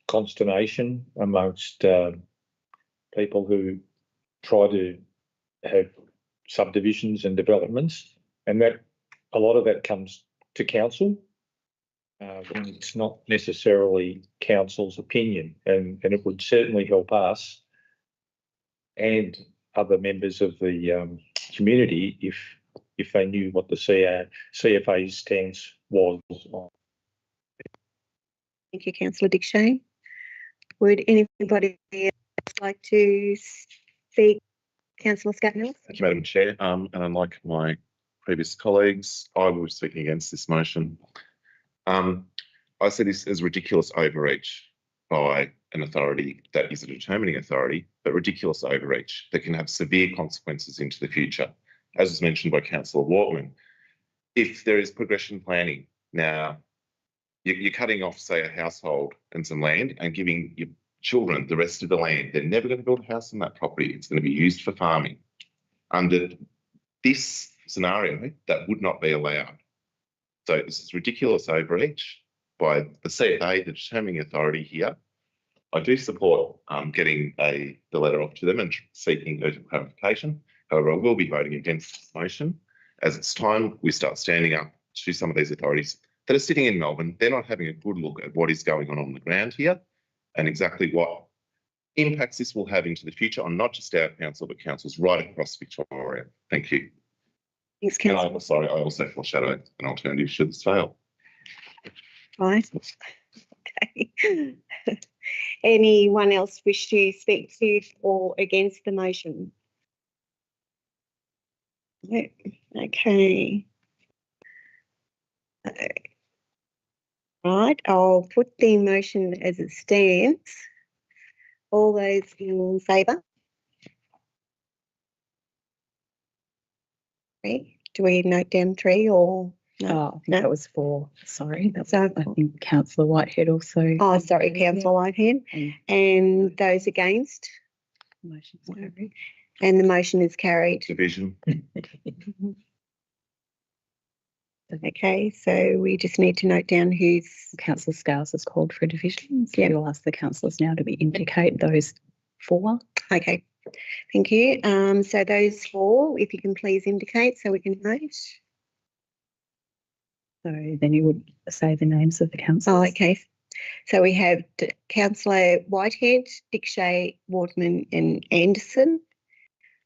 consternation amongst people who try to have subdivisions and developments, and that a lot of that comes to council, when it's not necessarily council's opinion, and it would certainly help us and other members of the community if they knew what the CFA's stance was on. Thank you, Councillor Dick Shane. Would anybody else like to speak? Councillor Scatnell? Thank you, Madam Chair. And unlike my previous colleagues, I will be speaking against this motion. I see this as ridiculous overreach by an authority that is a determining authority, but ridiculous overreach that can have severe consequences into the future. As was mentioned by Councillor Wortman, if there is progression planning, now you're cutting off, say, a household and some land and giving your children the rest of the land. They're never going to build a house on that property. It's going to be used for farming. Under this scenario, that would not be allowed. So this is ridiculous overreach by the CFA, the determining authority here. I do support getting the letter off to them and seeking urgent clarification. However, I will be voting against this motion, as it's time we start standing up to some of these authorities that are sitting in Melbourne. They're not having a good look at what is going on the ground here and exactly what impacts this will have into the future on not just our council, but councils right across Victoria. Thank you. Thanks, And Councillor. I also foreshadow an alternative should this fail. Right. Okay. Anyone else wish to speak to or against the motion? No. Okay. Right, I'll put the motion as it stands. All those in favour? Three. Do we note down three or no? Oh, I think No. that was 4. Sorry. So, I think Councillor Whitehead also. oh, sorry, Councillor Whitehead. And And those against? motion's carried. And the motion is carried. Division. Okay, so we just need to note down who's, Councillor Scales has called for a division. So Yep. we'll ask the councillors now to indicate those 4. okay, thank you. So those four, if you can please indicate so we can vote. So then you would say the names of the Oh, councillors. okay. So we have Councillor Whitehead, Dick Shea, Wortman and Anderson.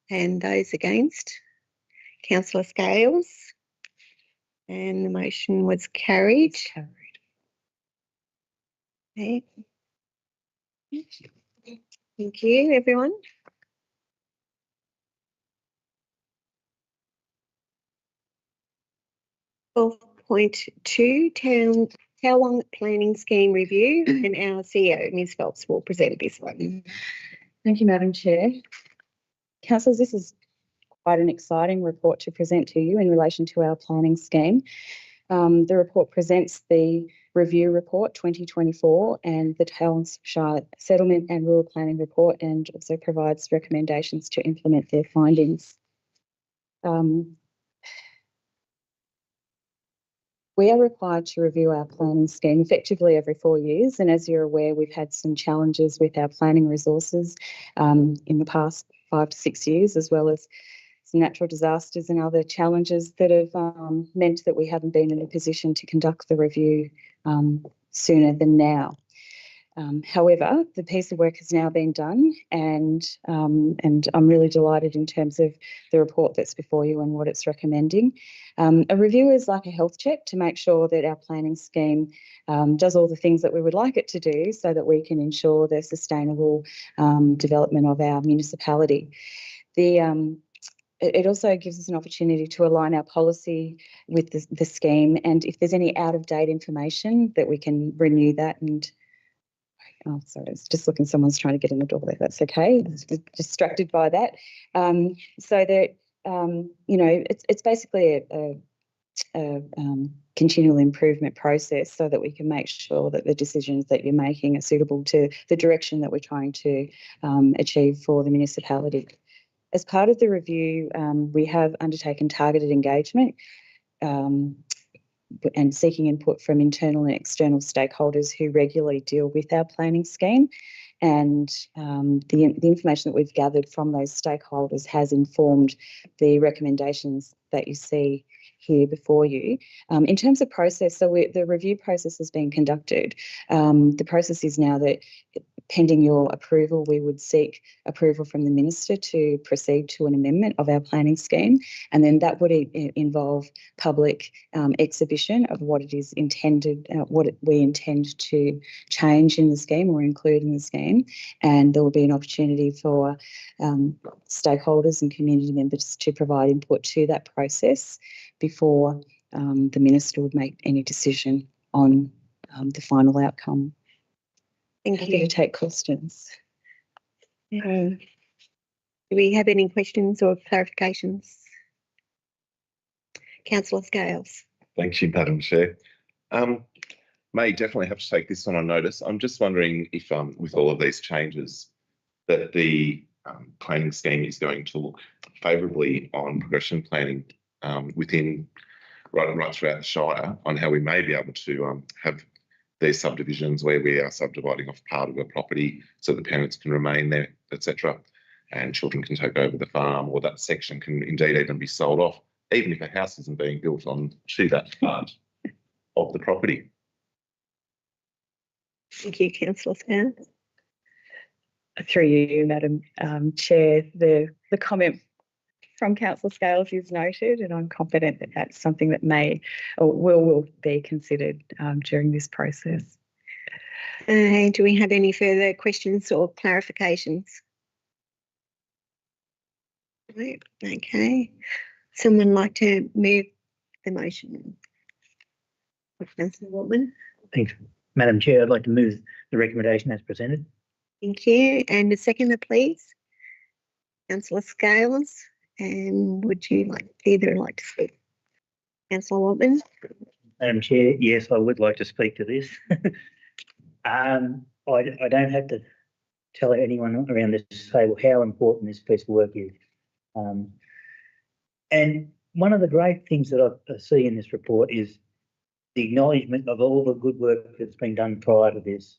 And those against? Councillor Scales. And the motion was carried. Carried. Okay. Thank you, everyone. .2 Town Planning Scheme Review, and our CEO, Ms Phelps, will present this one. Thank you, Madam Chair. Councillors, this is quite an exciting report to present to you in relation to our planning scheme. The report presents the review report 2024 and the Towns Shire Settlement and Rural Planning Report, and also provides recommendations to implement their findings. We are required to review our planning scheme effectively every 4 years, and as you're aware, we've had some challenges with our planning resources in the past 5 to 6 years, as well as some natural disasters and other challenges that have meant that we haven't been in a position to conduct the review sooner than now. However, the piece of work has now been done, and I'm really delighted in terms of the report that's before you and what it's recommending. A review is like a health check to make sure that our planning scheme does all the things that we would like it to do, so that we can ensure the sustainable development of our municipality. It also gives us an opportunity to align our policy with the scheme, and if there's any out-of-date information, that we can renew that. And oh, sorry, it's just looking, someone's trying to get in the door there. That's okay. Distracted by that. So that you know, it's basically a continual improvement process, so that we can make sure that the decisions that you're making are suitable to the direction that we're trying to achieve for the municipality. As part of the review, we have undertaken targeted engagement and seeking input from internal and external stakeholders who regularly deal with our planning scheme. And the information that we've gathered from those stakeholders has informed the recommendations that you see here before you. In terms of process, so the review process has been conducted. The process is now that, pending your approval, we would seek approval from the minister to proceed to an amendment of our planning scheme, and then that would involve public exhibition of what it is intended, we intend to change in the scheme or include in the scheme, and there will be an opportunity for stakeholders and community members to provide input to that process before the minister would make any decision on the final outcome. Thank Happy to you. take questions. Do we have any questions or clarifications? Councillor Scales. Thank you, Madam Chair. May definitely have to take this one on notice. I'm just wondering if, with all of these changes, that the planning scheme is going to look favourably on progression planning within right throughout the Shire, on how we may be able to have these subdivisions where we are subdividing off part of a property so the parents can remain there, etc., and children can take over the farm, or that section can indeed even be sold off, even if a house isn't being built on to that part of the property. Thank you, Councillor Scales. Through you, Madam Chair, the comment from Councillor Scales is noted, and I'm confident that that's something that may or will be considered during this process. Do we have any further questions or clarifications? No? Okay. Someone like to move the motion? Councillor Waltman. Thanks, Madam Chair. I'd like to move the recommendation as presented. Thank you. And a seconder, please. Councillor Scales. And would you like to speak? Councillor Waltman. Madam Chair, yes, I would like to speak to this. I don't have to tell anyone around this table how important this piece of work is. And one of the great things that I see in this report is the acknowledgement of all the good work that's been done prior to this,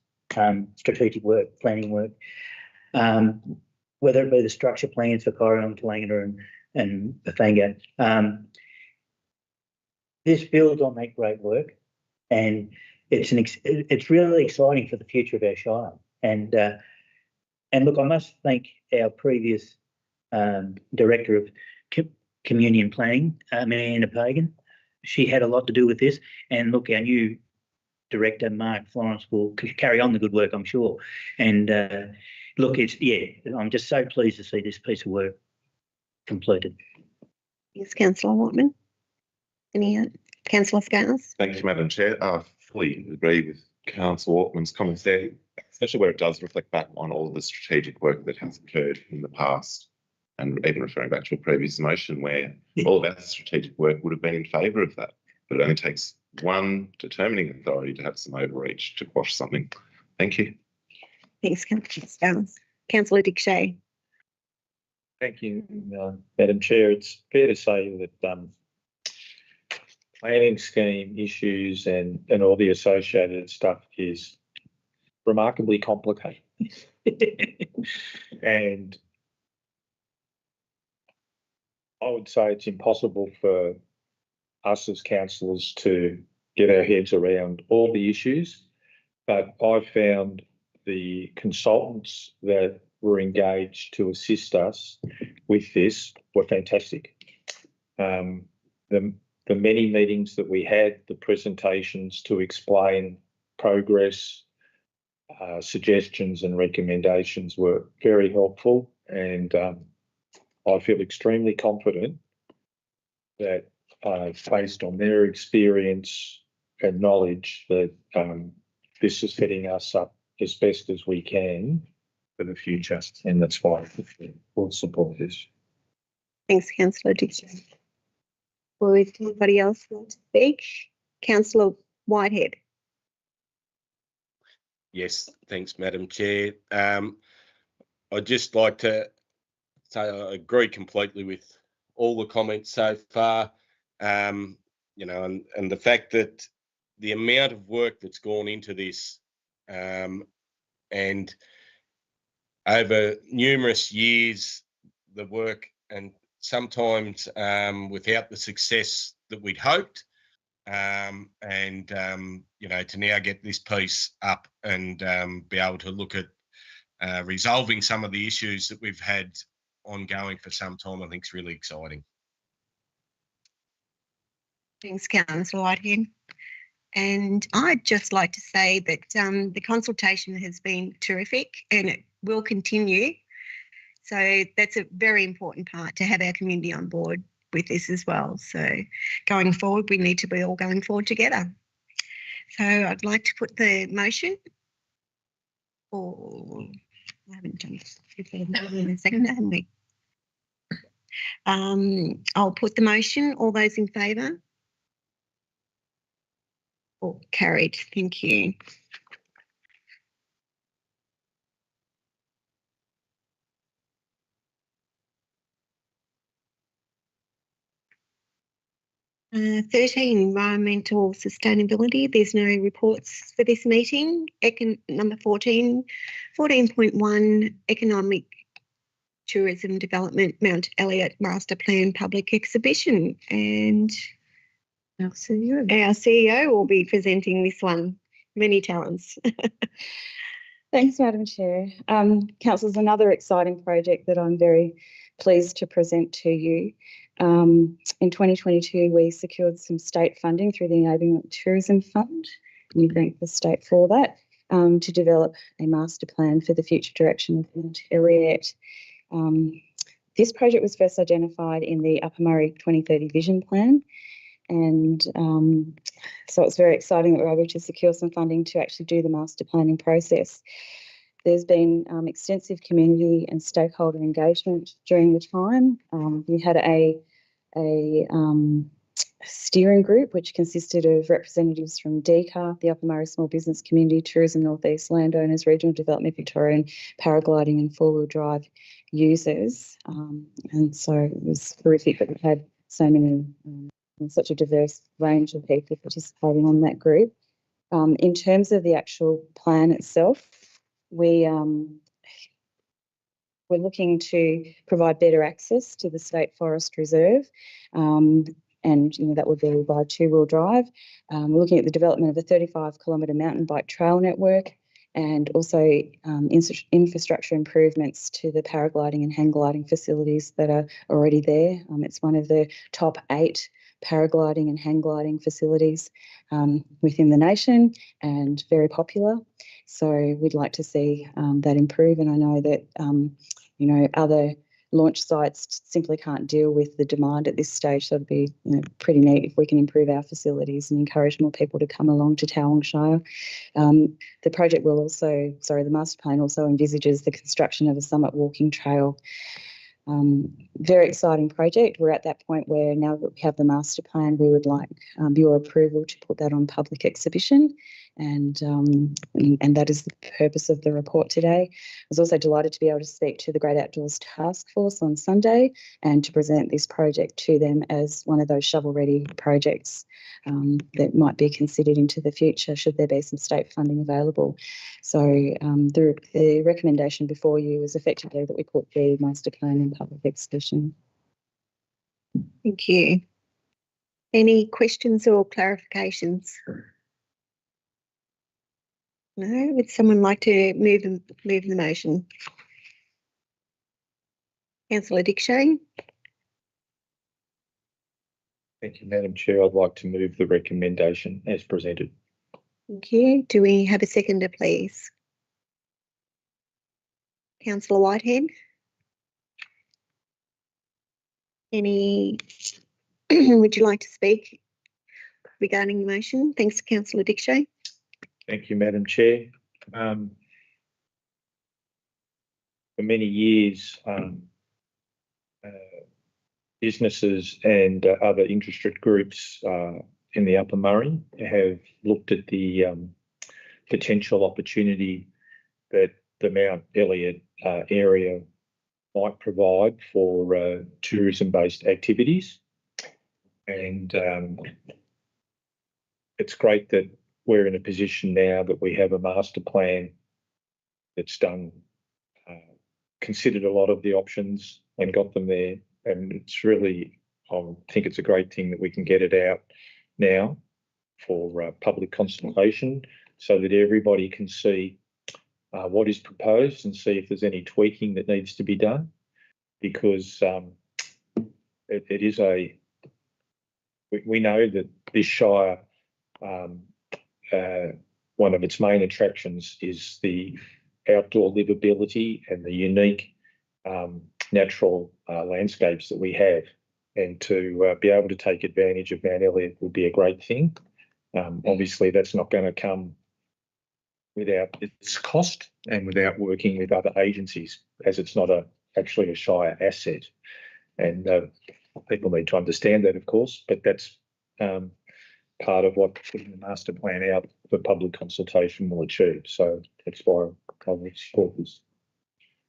strategic work, planning work, whether it be the structure plans for Corrion, Toolangatta and Bafanga. This builds on that great work, and it's really exciting for the future of our Shire. And look, I must thank our previous Director of Community and Planning, Amanda Pagan. She had a lot to do with this, and look, our new Director, Mark Florence, will carry on the good work, I'm sure. And look, I'm just so pleased to see this piece of work completed. Yes, Councillor Waltman. Any Councillor Scales? Thank you, Madam Chair. I fully agree with Councillor Waltman's comments there, especially where it does reflect back on all of the strategic work that has occurred in the past, and even referring back to a previous motion where all of our strategic work would have been in favour of that. But it only takes one determining authority to have some overreach to quash something. Thank you. Thanks, Councillor Scales. Councillor Dick Shay. Thank you, Madam Chair. It's fair to say that planning scheme issues and all the associated stuff is remarkably complicated. And I would say it's impossible for us as councillors to get our heads around all the issues, but I found the consultants that were engaged to assist us with this were fantastic. The many meetings that we had, the presentations to explain progress, suggestions and recommendations were very helpful, and I feel extremely confident that based on their experience and knowledge that this is setting us up as best as we can for the future, and that's why we'll support this. Thanks, Councillor Dick Shay. Would anybody else want to speak? Councillor Whitehead. Yes, thanks, Madam Chair. I'd just like to say I agree completely with all the comments so far. And the fact that the amount of work that's gone into this, and over numerous years, the work, and sometimes without the success that we'd hoped. You know, to now get this piece up and be able to look at resolving some of the issues that we've had ongoing for some time, I think is really exciting. Thanks, Councillor Whitehead. And I'd just like to say that the consultation has been terrific and it will continue. So that's a very important part, to have our community on board with this as well. So going forward, we need to be all going forward together. So I'd like to put the motion. Or I haven't done it in a second, haven't we? I'll put the motion. All those in favour? Oh, carried. Thank you. Uh, 13, environmental sustainability. There's no reports for this meeting. Number 14, 14.1, economic tourism development, Mount Elliott Master Plan Public Exhibition. And Our CEO. our CEO will be presenting this one. Many talents. Thanks, Madam Chair. Council, another exciting project that I'm very pleased to present to you. In 2022, we secured some state funding through the Enabling Tourism Fund. We thank the state for that, to develop a master plan for the future direction of Mount Elliott. This project was first identified in the Upper Murray 2030 Vision Plan. And so it's very exciting that we're able to secure some funding to actually do the master planning process. There's been extensive community and stakeholder engagement during the time. We had a steering group which consisted of representatives from DECA, the Upper Murray Small Business Community, Tourism North East Landowners, Regional Development Victoria, and paragliding and four-wheel drive users. And so it was terrific that we had so many and such a diverse range of people participating on that group. In terms of the actual plan itself, we're looking to provide better access to the State Forest Reserve, and that would be by two-wheel drive. We're looking at the development of a 35-kilometre mountain bike trail network, and also infrastructure improvements to the paragliding and hang gliding facilities that are already there. It's one of the top 8 paragliding and hang gliding facilities within the nation, and very popular. So we'd like to see that improve. And I know that other launch sites simply can't deal with the demand at this stage. So it'd be pretty neat if we can improve our facilities and encourage more people to come along to Towong Shire. The project will also, the master plan also envisages the construction of a summit walking trail. Very exciting project. We're at that point where now that we have the master plan, we would like your approval to put that on public exhibition, and that is the purpose of the report today. I was also delighted to be able to speak to the Great Outdoors Task Force on Sunday and to present this project to them as one of those shovel-ready projects that might be considered into the future should there be some state funding available. So the recommendation before you is effectively that we put the master plan in public exhibition. Thank you. Any questions or clarifications? No? Would someone like to move the motion? Councillor Dick Shane. Thank you, Madam Chair. I'd like to move the recommendation as presented. Thank you. Do we have a seconder, please? Councillor Whitehead. Any, would you like to speak regarding the motion? Thanks, Councillor Dick Shane. Thank you, Madam Chair. For many years, businesses and other interested groups in the Upper Murray have looked at the potential opportunity that the Mount Elliott area might provide for tourism-based activities. And it's great that we're in a position now that we have a master plan that's considered a lot of the options and got them there. And it's really I think it's a great thing that we can get it out now for public consultation so that everybody can see what is proposed and see if there's any tweaking that needs to be done, because it is we know that this Shire, one of its main attractions is the outdoor livability and the unique natural landscapes that we have, and to be able to take advantage of Mount Elliott would be a great thing. Obviously, that's not going to come without its cost and without working with other agencies, as it's not actually a Shire asset. And people need to understand that, of course, but that's part of what putting the master plan out for public consultation will achieve. So that's why I will support this.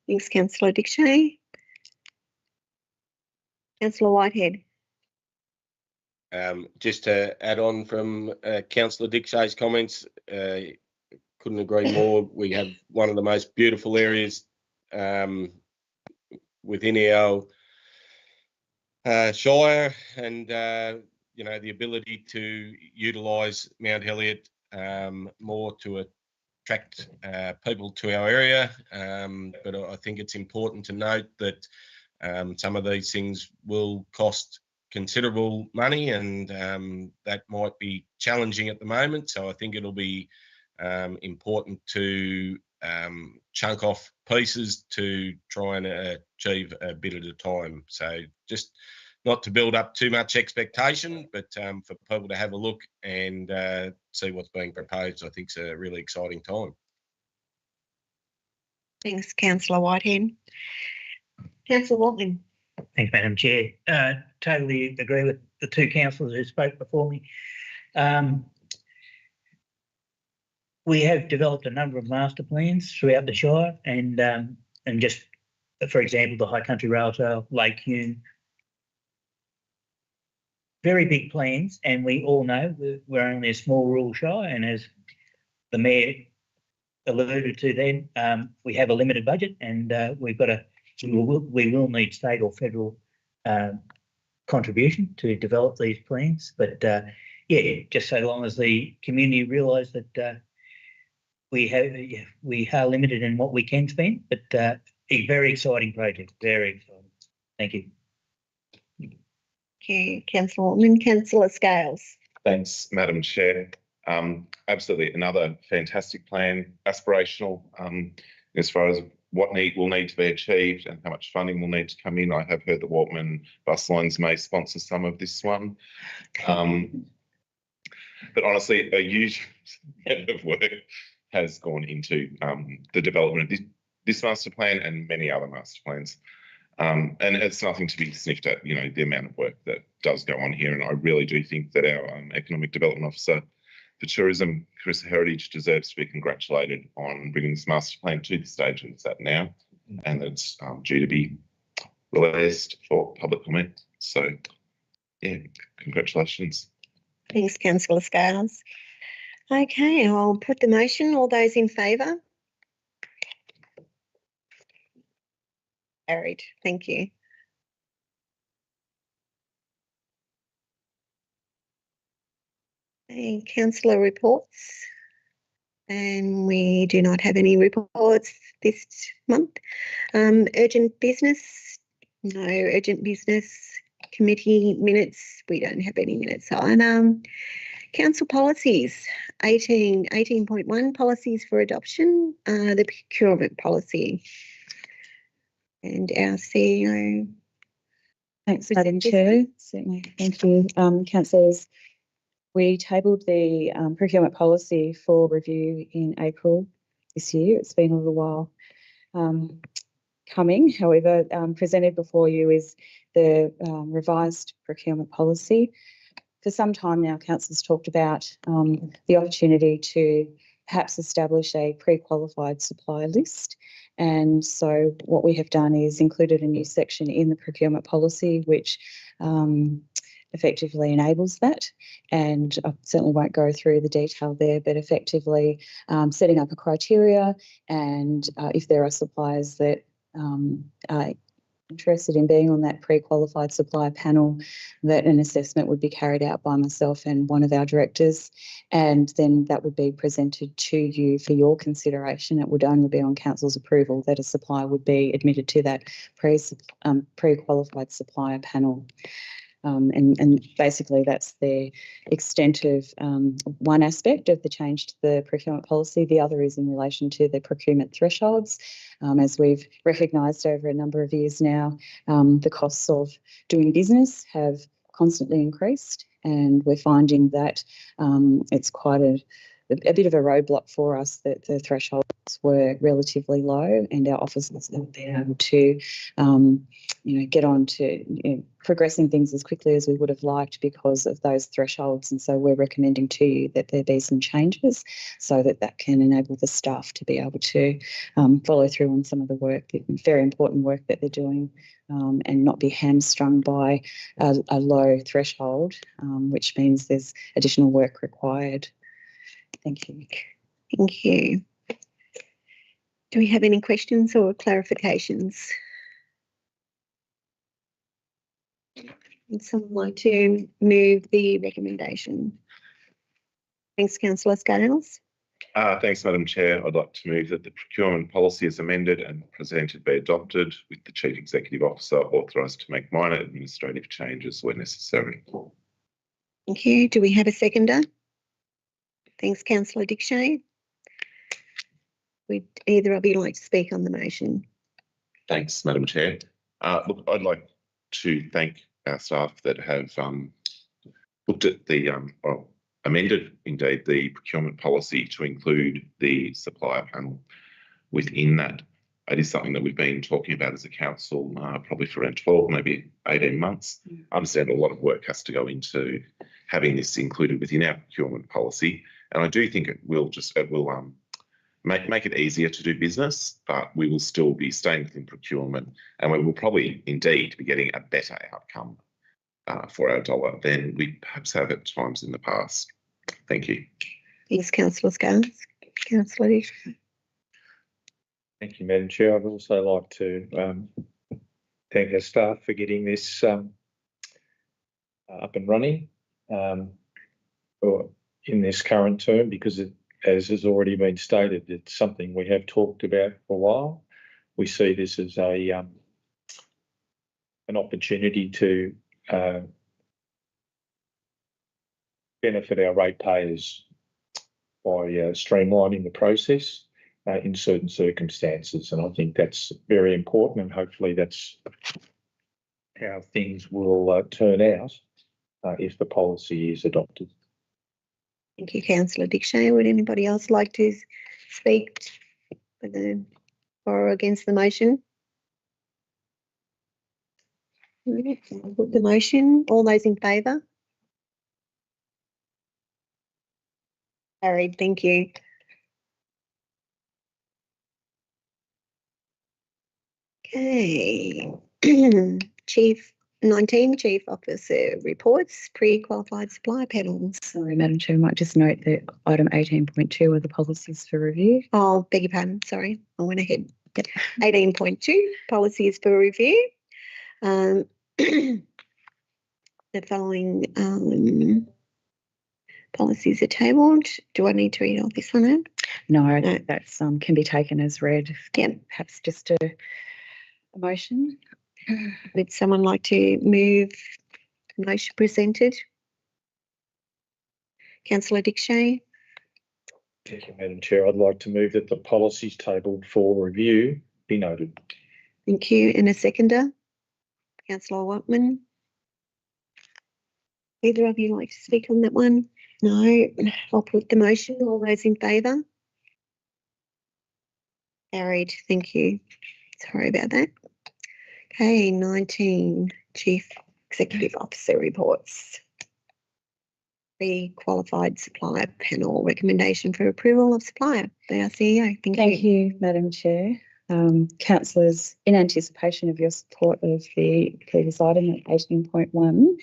Thanks, Councillor Dickshay. Councillor Whitehead. Just to add on from Councillor Dickshay's comments, couldn't agree more. We have one of the most beautiful areas within our Shire, and you know, the ability to utilise Mount Elliott more to attract people to our area. But I think it's important to note that some of these things will cost considerable money, and that might be challenging at the moment. So I think it'll be important to chunk off pieces to try and achieve a bit at a time. So just not to build up too much expectation, but for people to have a look and see what's being proposed, I think it's a really exciting time. Thanks, Councillor Whitehead. Councillor Watling. Thanks, Madam Chair. Totally agree with the two councillors who spoke before me. We have developed a number of master plans throughout the Shire, and just, for example, the High Country Rail Trail, Lake Hume, very big plans, and we all know we're only a small rural Shire, and as the Mayor alluded to then, we have a limited budget, and we will need state or federal contribution to develop these plans. But yeah, just so long as the community realise that we are limited in what we can spend, but a very exciting project, very exciting. Thank you. Okay, Councillor Watling. Councillor Scales. Thanks, Madam Chair. Absolutely, another fantastic plan, aspirational as far as what will need to be achieved and how much funding will need to come in. I have heard that Waltman Bus Lines may sponsor some of this one. But honestly, a huge amount of work has gone into the development of this master plan and many other master plans. And it's nothing to be sniffed at, you know, the amount of work that does go on here. And I really do think that our Economic Development Officer for Tourism, Carissa Heritage, deserves to be congratulated on bringing this master plan to the stage it's at now, and it's due to be released for public comment. So, yeah, congratulations. Thanks, Councillor Scales. Okay, I'll put the motion. All those in favour? Carried. Thank you. Okay, councillor reports. And we do not have any reports this month. Urgent business, no urgent business. Committee minutes, we don't have any minutes on. Council policies, 18.1 policies for adoption, the procurement policy. And our CEO. Thanks, Madam Chair. Certainly. Thank you, councillors. We tabled the procurement policy for review in April this year. It's been a little while coming. However, presented before you is the revised procurement policy. For some time now, council's talked about the opportunity to perhaps establish a pre-qualified supplier list. And so what we have done is included a new section in the procurement policy, which effectively enables that. And I certainly won't go through the detail there, but effectively setting up a criteria, and if there are suppliers that interested in being on that pre-qualified supplier panel, that an assessment would be carried out by myself and one of our directors, and then that would be presented to you for your consideration. It would only be on council's approval that a supplier would be admitted to that pre-qualified supplier panel. And basically that's the extent of one aspect of the change to the procurement policy. The other is in relation to the procurement thresholds. As we've recognised over a number of years now, the costs of doing business have constantly increased, and we're finding that it's quite a bit of a roadblock for us that the thresholds were relatively low, and our officers have been able to, get on to progressing things as quickly as we would have liked because of those thresholds. And so we're recommending to you that there be some changes so that that can enable the staff to be able to follow through on some of the work, very important work that they're doing, and not be hamstrung by a low threshold, which means there's additional work required. Thank you. Thank you. Do we have any questions or clarifications? Would someone like to move the recommendation? Thanks, Councillor Scales. Thanks, Madam Chair. I'd like to move that the procurement policy is amended and presented be adopted, with the Chief Executive Officer authorised to make minor administrative changes where necessary. Thank you. Do we have a seconder? Thanks, Councillor Dickshay. Would either of you like to speak on the motion? Thanks, Madam Chair. Look, I'd like to thank our staff that have looked at the amended, indeed, the procurement policy to include the supplier panel within that. It is something that we've been talking about as a council probably for around 12, maybe 18 months. I understand a lot of work has to go into having this included within our procurement policy, and I do think it will make it easier to do business, but we will still be staying within procurement, and we will probably indeed be getting a better outcome for our dollar than we perhaps have at times in the past. Thank you. Thanks, Councillor Scales. Councillor Dickshay. Thank you, Madam Chair. I'd also like to thank our staff for getting this up and running in this current term, because as has already been stated, it's something we have talked about for a while. We see this as an opportunity to benefit our ratepayers by streamlining the process in certain circumstances, and I think that's very important, and hopefully that's how things will turn out if the policy is adopted. Thank you, Councillor Dickshay. Would anybody else like to speak for or against the motion? I'll put the motion. All those in favour? Carried. Thank you. Okay. Chief Officer reports, pre-qualified supply panels. Sorry, Madam Chair, I might just note that item 18.2 are the policies for review. Oh, beg your pardon. Sorry, I went ahead. Yep. 18.2, policies for review. The following policies are tabled. Do I need to read all this one out? No, that's can be taken as read. Yep. Perhaps just a motion. Would someone like to move the motion presented? Councillor Dickshay. Thank you, Madam Chair. I'd like to move that the policies tabled for review be noted. Thank you. And a seconder? Councillor Watman. Either of you like to speak on that one? No. I'll put the motion. All those in favour? Carried. Thank you. Sorry about that. Okay, 19, Chief Executive Officer reports. Pre-qualified supplier panel recommendation for approval of supplier by our CEO. Thank you, Madam Chair. Councillors, in anticipation of your support of the previous item at 18.1,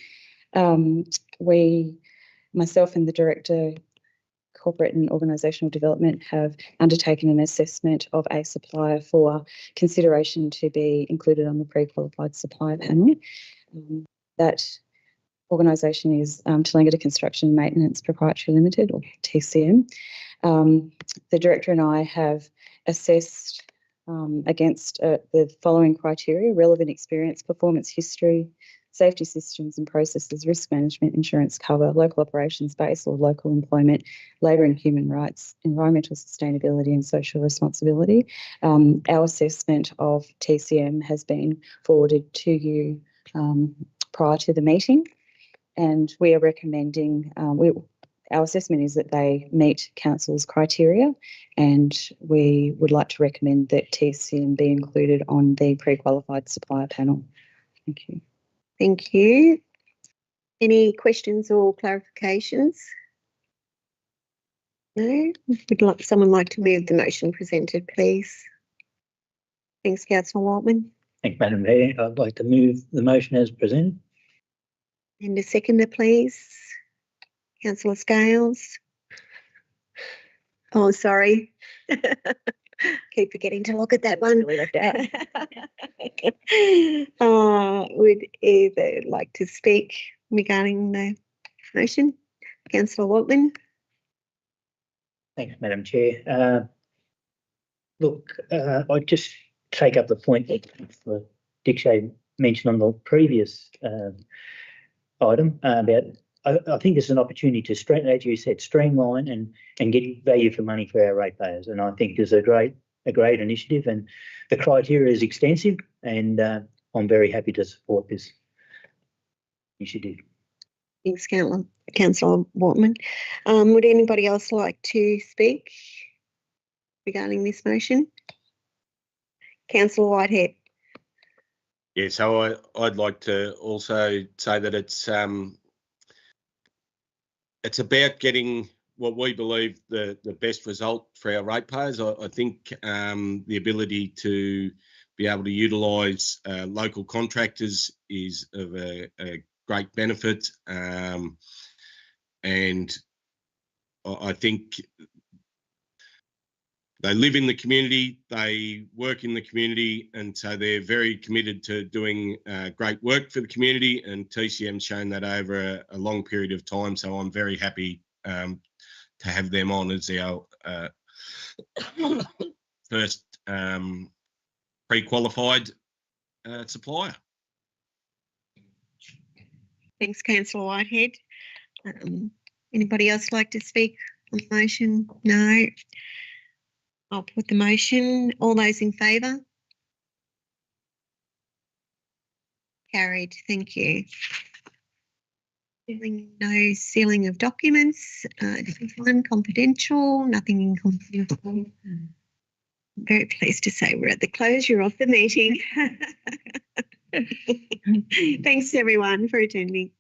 myself and the Director Corporate and Organisational Development have undertaken an assessment of a supplier for consideration to be included on the pre-qualified supplier panel. That organisation is Tallangatta Construction and Maintenance Proprietary Limited, or TCM. The Director and I have assessed against the following criteria: relevant experience, performance history, safety systems and processes, risk management, insurance cover, local operations base or local employment, labour and human rights, environmental sustainability and social responsibility. Our assessment of TCM has been forwarded to you prior to the meeting, and we are recommending, our assessment is that they meet Council's criteria, and we would like to recommend that TCM be included on the pre-qualified supplier panel. Thank you. Thank you. Any questions or clarifications? No? Would someone like to move the motion presented, please? Thanks, Councillor Waltman. Thank you, Madam Mayor. I'd like to move the motion as presented. And a seconder, please. Councillor Scales. Oh, sorry. Keep forgetting to look at that one. Really left out. Would either like to speak regarding the motion? Councillor Waltman. Thanks, Madam Chair. Look, I just take up the point that Dick Shea mentioned on the previous item about. I think there's an opportunity to, as you said, streamline and get value for money for our ratepayers, and I think there's a great initiative, and the criteria is extensive, and I'm very happy to support this initiative. Thanks, Councillor Waltman. Would anybody else like to speak regarding this motion? Councillor Whitehead. Yeah, so I'd like to also say that it's about getting what we believe the best result for our ratepayers. I think the ability to be able to utilise local contractors is of a great benefit, and I think they live in the community, they work in the community, and so they're very committed to doing great work for the community, and TCM's shown that over a long period of time, so I'm very happy to have them on as our first pre-qualified supplier. Thanks, Councillor Whitehead. Anybody else like to speak on the motion? No. I'll put the motion. All those in favour? Carried. Thank you. No sealing of documents. One confidential. Nothing in confidential. I'm very pleased to say we're at the closure of the meeting. Thanks everyone for attending.